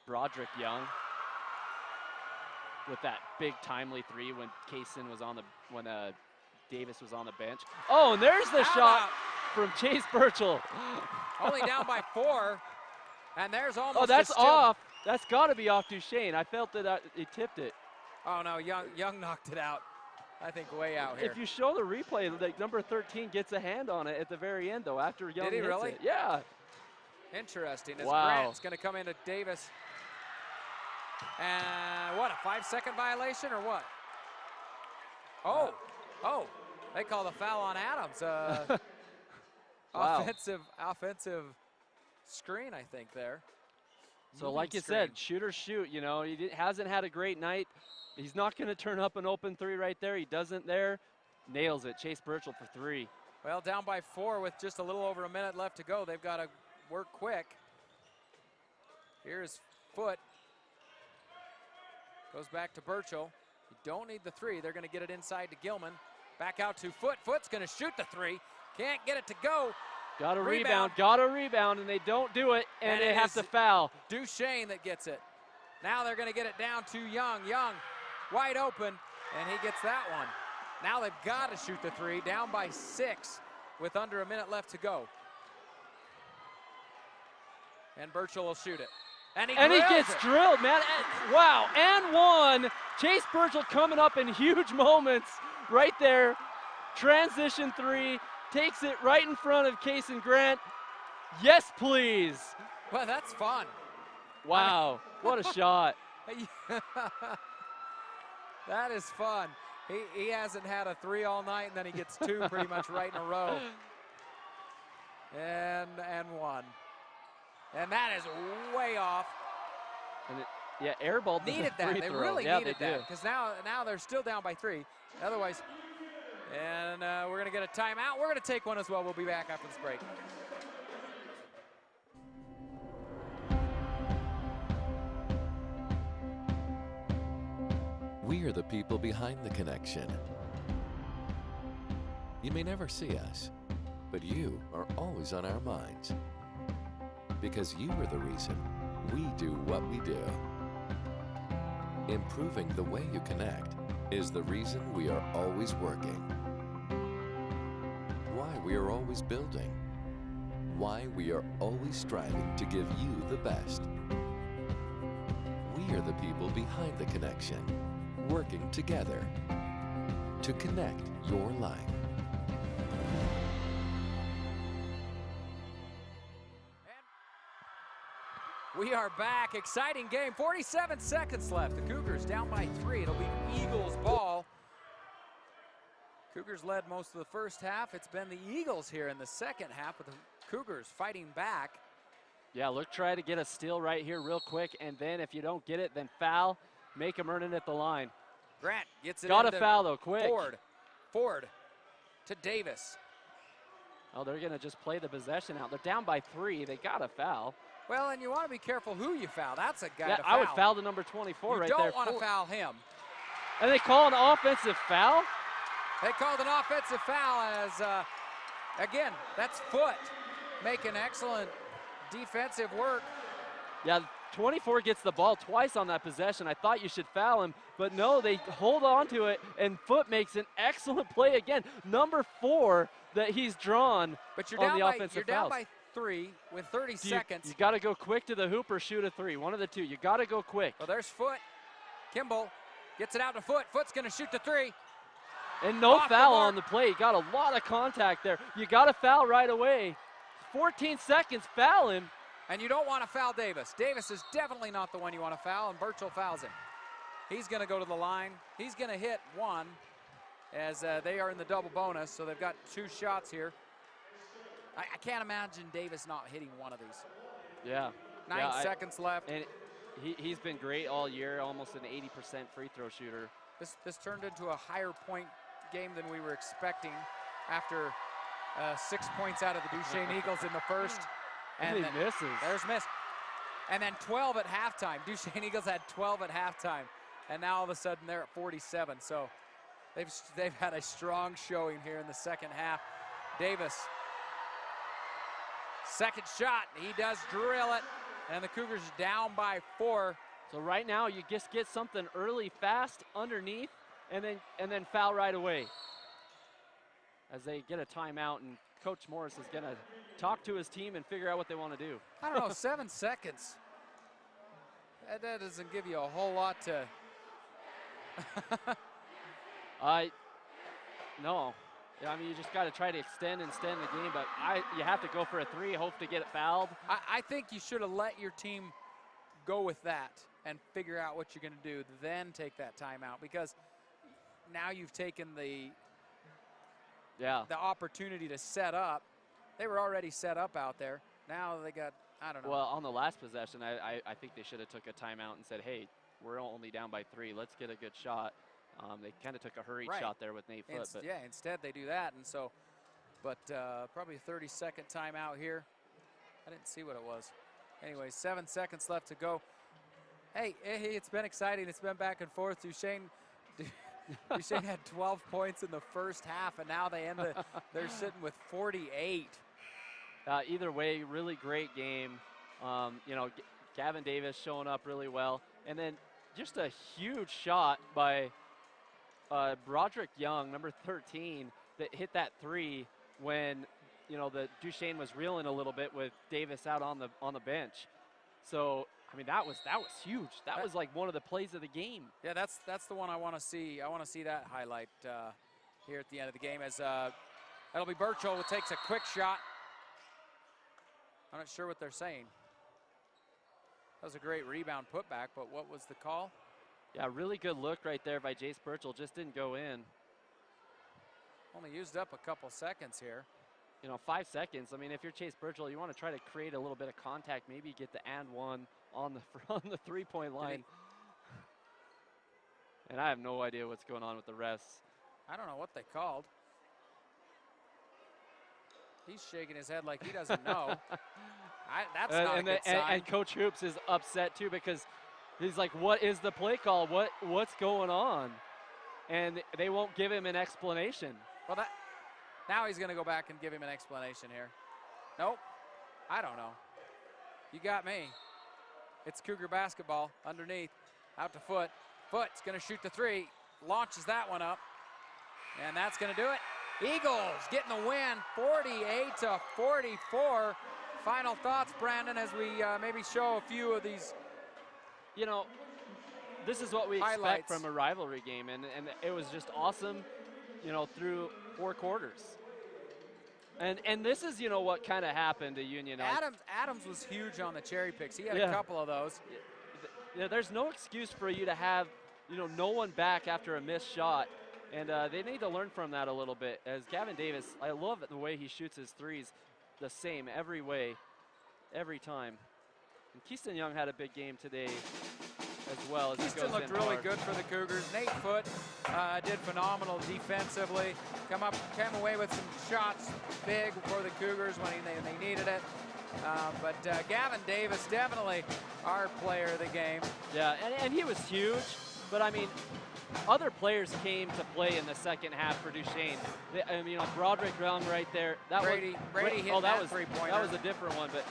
S2: Broderick Young with that big timely 3 when Davis was on the bench. Oh, and there's the shot from Chase Burchell.
S1: Only down by 4, and there's almost.
S2: Oh, that's off. That's got to be off Duchesne. I felt that he tipped it.
S1: Oh, no, Young knocked it out. I think way out here.
S2: If you show the replay, like number 13 gets a hand on it at the very end, though, after Young hits
S1: really?
S2: it. Yeah.
S1: Interesting. As
S2: wow.
S1: Grant's going to come into Davis. And what, a 5-second violation or what? Oh, they call the foul on Adams.
S2: Wow.
S1: Offensive screen, I think, there.
S2: So like you said, shooters shoot. He hasn't had a great night. He's not going to turn up an open 3 right there. He doesn't there. Nails it. Chase Burchell for 3.
S1: Well, down by 4 with just a little over a minute left to go. They've got to work quick. Here's Foote. Goes back to Burchell. You don't need the three. They're going to get it inside to Gilman. Back out to Foot. Foot's going to shoot the three. Can't get it to go.
S2: Got a rebound, and they don't do it, and they have to foul.
S1: Duchesne that gets it. Now they're going to get it down to Young. Young, wide open, and he gets that one. Now they've got to shoot the three, down by 6 with under a minute left to go. And Burchell will shoot it. And he
S2: gets drilled, man. Wow, and one. Chase Burchell coming up in huge moments right there. Transition three, takes it right in front of Case and Grant. Yes, please.
S1: Well, that's fun.
S2: Wow, what a shot.
S1: That is fun. He hasn't had a three all night, and then he gets 2 pretty much right in a row. And one. And that is way off.
S2: And airballed
S1: needed
S2: the
S1: that.
S2: free
S1: They
S2: throw.
S1: really
S2: Yeah,
S1: needed
S2: they
S1: that because now they're still down by 3. Otherwise, and we're going to get a timeout. We're going to take one as well. We'll be back after this break.
S3: We are the people behind the connection. You may never see us, but you are always on our minds. Because you are the reason we do what we do. Improving the way you connect is the reason we are always working. Why we are always building. Why we are always striving to give you the best. We are the people behind the connection, working together to connect your life.
S1: We are back. Exciting game. 47 seconds left. The Cougars down by 3. It'll be Eagles ball. Cougars led most of the first half. It's been the Eagles here in the second half with the Cougars fighting back.
S2: Yeah, look, try to get a steal right here real quick, and then if you don't get it, then foul. Make them earn it at the line.
S1: Grant gets it.
S2: Got a foul, though, quick.
S1: Ford to Davis.
S2: Oh, they're going to just play the possession out. They're down by 3. They got a foul.
S1: Well, and you want to be careful who you foul. That's a guy to foul.
S2: I would foul the number 24 right there.
S1: You don't want to foul him.
S2: And they call an offensive foul?
S1: They called an offensive foul as, again, that's Foot making excellent defensive work.
S2: Yeah, 24 gets the ball twice on that possession. I thought you should foul him, but no, they hold on to it, and Foot makes an excellent play again. Number 4 that he's drawn
S1: but you're
S2: on
S1: down
S2: the
S1: by,
S2: offensive
S1: you're
S2: fouls.
S1: down by 3 with 30 seconds.
S2: You got to go quick to the hoop or shoot a 3. One of the two. You got to go quick.
S1: Well, there's Foot. Kimball gets it out to Foot. Foot's going to shoot the 3.
S2: And no foul on the play. You got a lot of contact there. You got to foul right away. 14 seconds, foul him.
S1: And you don't want to foul Davis. Davis is definitely not the one you want to foul, and Burchell fouls him. He's going to go to the line. He's going to hit 1 as they are in the double bonus, so they've got 2 shots here. I can't imagine Davis not hitting one of these.
S2: Yeah.
S1: 9 seconds left.
S2: And he's been great all year, almost an 80% free throw shooter.
S1: This turned into a higher point game than we were expecting after 6 points out of the Duchesne Eagles in the first.
S2: And he misses.
S1: There's miss. And then 12 at halftime. Duchesne Eagles had 12 at halftime. And now all of a sudden they're at 47. So they've had a strong showing here in the second half. Davis, second shot. He does drill it. And the Cougars down by 4.
S2: So right now you just get something early, fast, underneath, and then foul right away. As they get a timeout, and Coach Morris is going to talk to his team and figure out what they want to do.
S1: I don't know, 7 seconds. That doesn't give you a whole lot to.
S2: No. I mean, you just got to try to extend the game, but you have to go for a 3, hope to get it fouled.
S1: I think you should have let your team go with that and figure out what you're going to do, then take that timeout, because now you've taken the opportunity to set up. They were already set up out there. Now they got, I don't know.
S2: Well, on the last possession, I think they should have took a timeout and said, hey, we're only down by 3. Let's get a good shot. They kind of took a hurried shot there with Nate Foot.
S1: Yeah, instead they do that. And so, but probably a 30-second timeout here. I didn't see what it was. Anyway, 7 seconds left to go. Hey, it's been exciting. It's been back and forth. Duchesne had 12 points in the first half, and now they're sitting with 48.
S2: Either way, really great game. You know, Gavin Davis showing up really well. And then just a huge shot by Broderick Young, number 13, that hit that three when, you know, the Duchesne was reeling a little bit with Davis out on the bench. So, I mean, that was huge. That was like one of the plays of the game.
S1: Yeah, that's the one I want to see. I want to see that highlight here at the end of the game as that'll be Burchell who takes a quick shot. I'm not sure what they're saying. That was a great rebound putback, but what was the call?
S2: Yeah, really good look right there by Jace Burchell. Just didn't go in.
S1: Only used up a couple seconds here.
S2: You know, 5 seconds. I mean, if you're Chase Burchell, you want to try to create a little bit of contact, maybe get the and one on the three-point line. And I have no idea what's going on with the refs.
S1: I don't know what they called. He's shaking his head like he doesn't know. That's not a good sign.
S2: And Coach Hoops is upset too because he's like, what is the play call? What's going on? And they won't give him an explanation.
S1: Well, now he's going to go back and give him an explanation here. Nope. I don't know. You got me. It's Cougar basketball underneath. Out to Foot. Foot's going to shoot the three. Launches that one up. And that's going to do it. Eagles getting the win, 48-44. Final thoughts, Brandon, as we maybe show a few of these.
S2: You know, this is what we
S1: highlights.
S2: Expect from a rivalry game, and it was just awesome, you know, through 4 quarters. And this is, you know, what kind of happened to Union.
S1: Adams was huge on the cherry picks. He had a couple of those.
S2: Yeah, there's no excuse for you to have, you know, no one back after a missed shot. And they need to learn from that a little bit. As Gavin Davis, I love the way he shoots his threes the same every way, every time. And Keyston Young had a big game today as well.
S1: Keyston looked really good for the Cougars. Nate Foot did phenomenal defensively. Came away with some shots big for the Cougars when they needed it. But Gavin Davis, definitely our player of the game.
S2: Yeah, and he was huge. But, I mean, other players came to play in the second half for Duchesne. I mean, you know, Broderick Young right there.
S1: Brady hit that three-pointer.
S2: That was a different one, but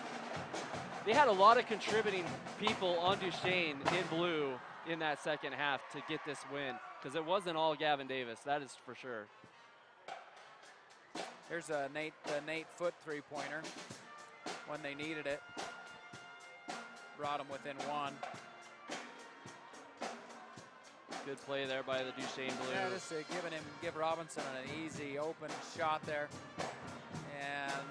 S2: they had a lot of contributing people on Duchesne in blue in that second half to get this win, because it wasn't all Gavin Davis, that is for sure.
S1: Here's the Nate Foot three-pointer when they needed it. Brought them within one.
S2: Good play there by the Duchesne Blue.
S1: Yeah, just give Robinson an easy open shot there. And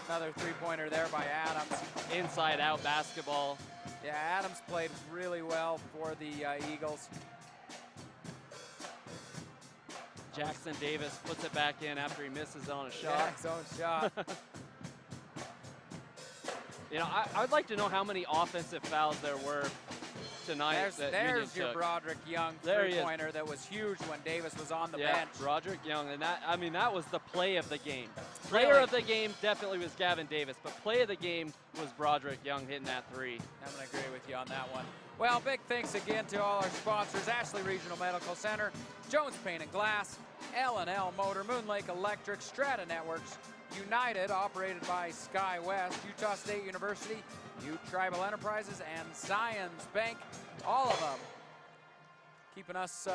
S1: another three-pointer there by Adams.
S2: Inside-out basketball.
S1: Yeah, Adams played really well for the Eagles.
S2: Jackson Davis puts it back in after he misses on a shot.
S1: Yeah, his own shot.
S2: You know, I'd like to know how many offensive fouls there were tonight.
S1: There's your Broderick Young three-pointer that was huge when Davis was on the bench.
S2: Broderick Young, and that was the play of the game. Player of the game definitely was Gavin Davis, but play of the game was Broderick Young hitting that three.
S1: I'm going to agree with you on that one. Well, big thanks again to all our sponsors: Ashley Regional Medical Center, Jones Paint and Glass, L&L Motor, Moon Lake Electric, Strata Networks, United, operated by SkyWest, Utah State University, U Tribal Enterprises, and Zions Bank. All of them keeping us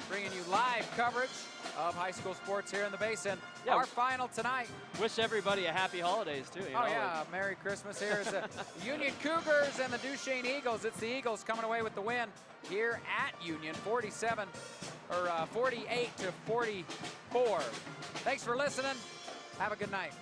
S1: bringing you live coverage of high school sports here in the Basin. Yeah, our final tonight.
S2: Wish everybody a happy holidays too. You know,
S1: yeah, Merry Christmas. Here is the Union Cougars and the Duchesne Eagles. It's the Eagles coming away with the win here at Union, 48-44. Thanks for listening. Have a good night.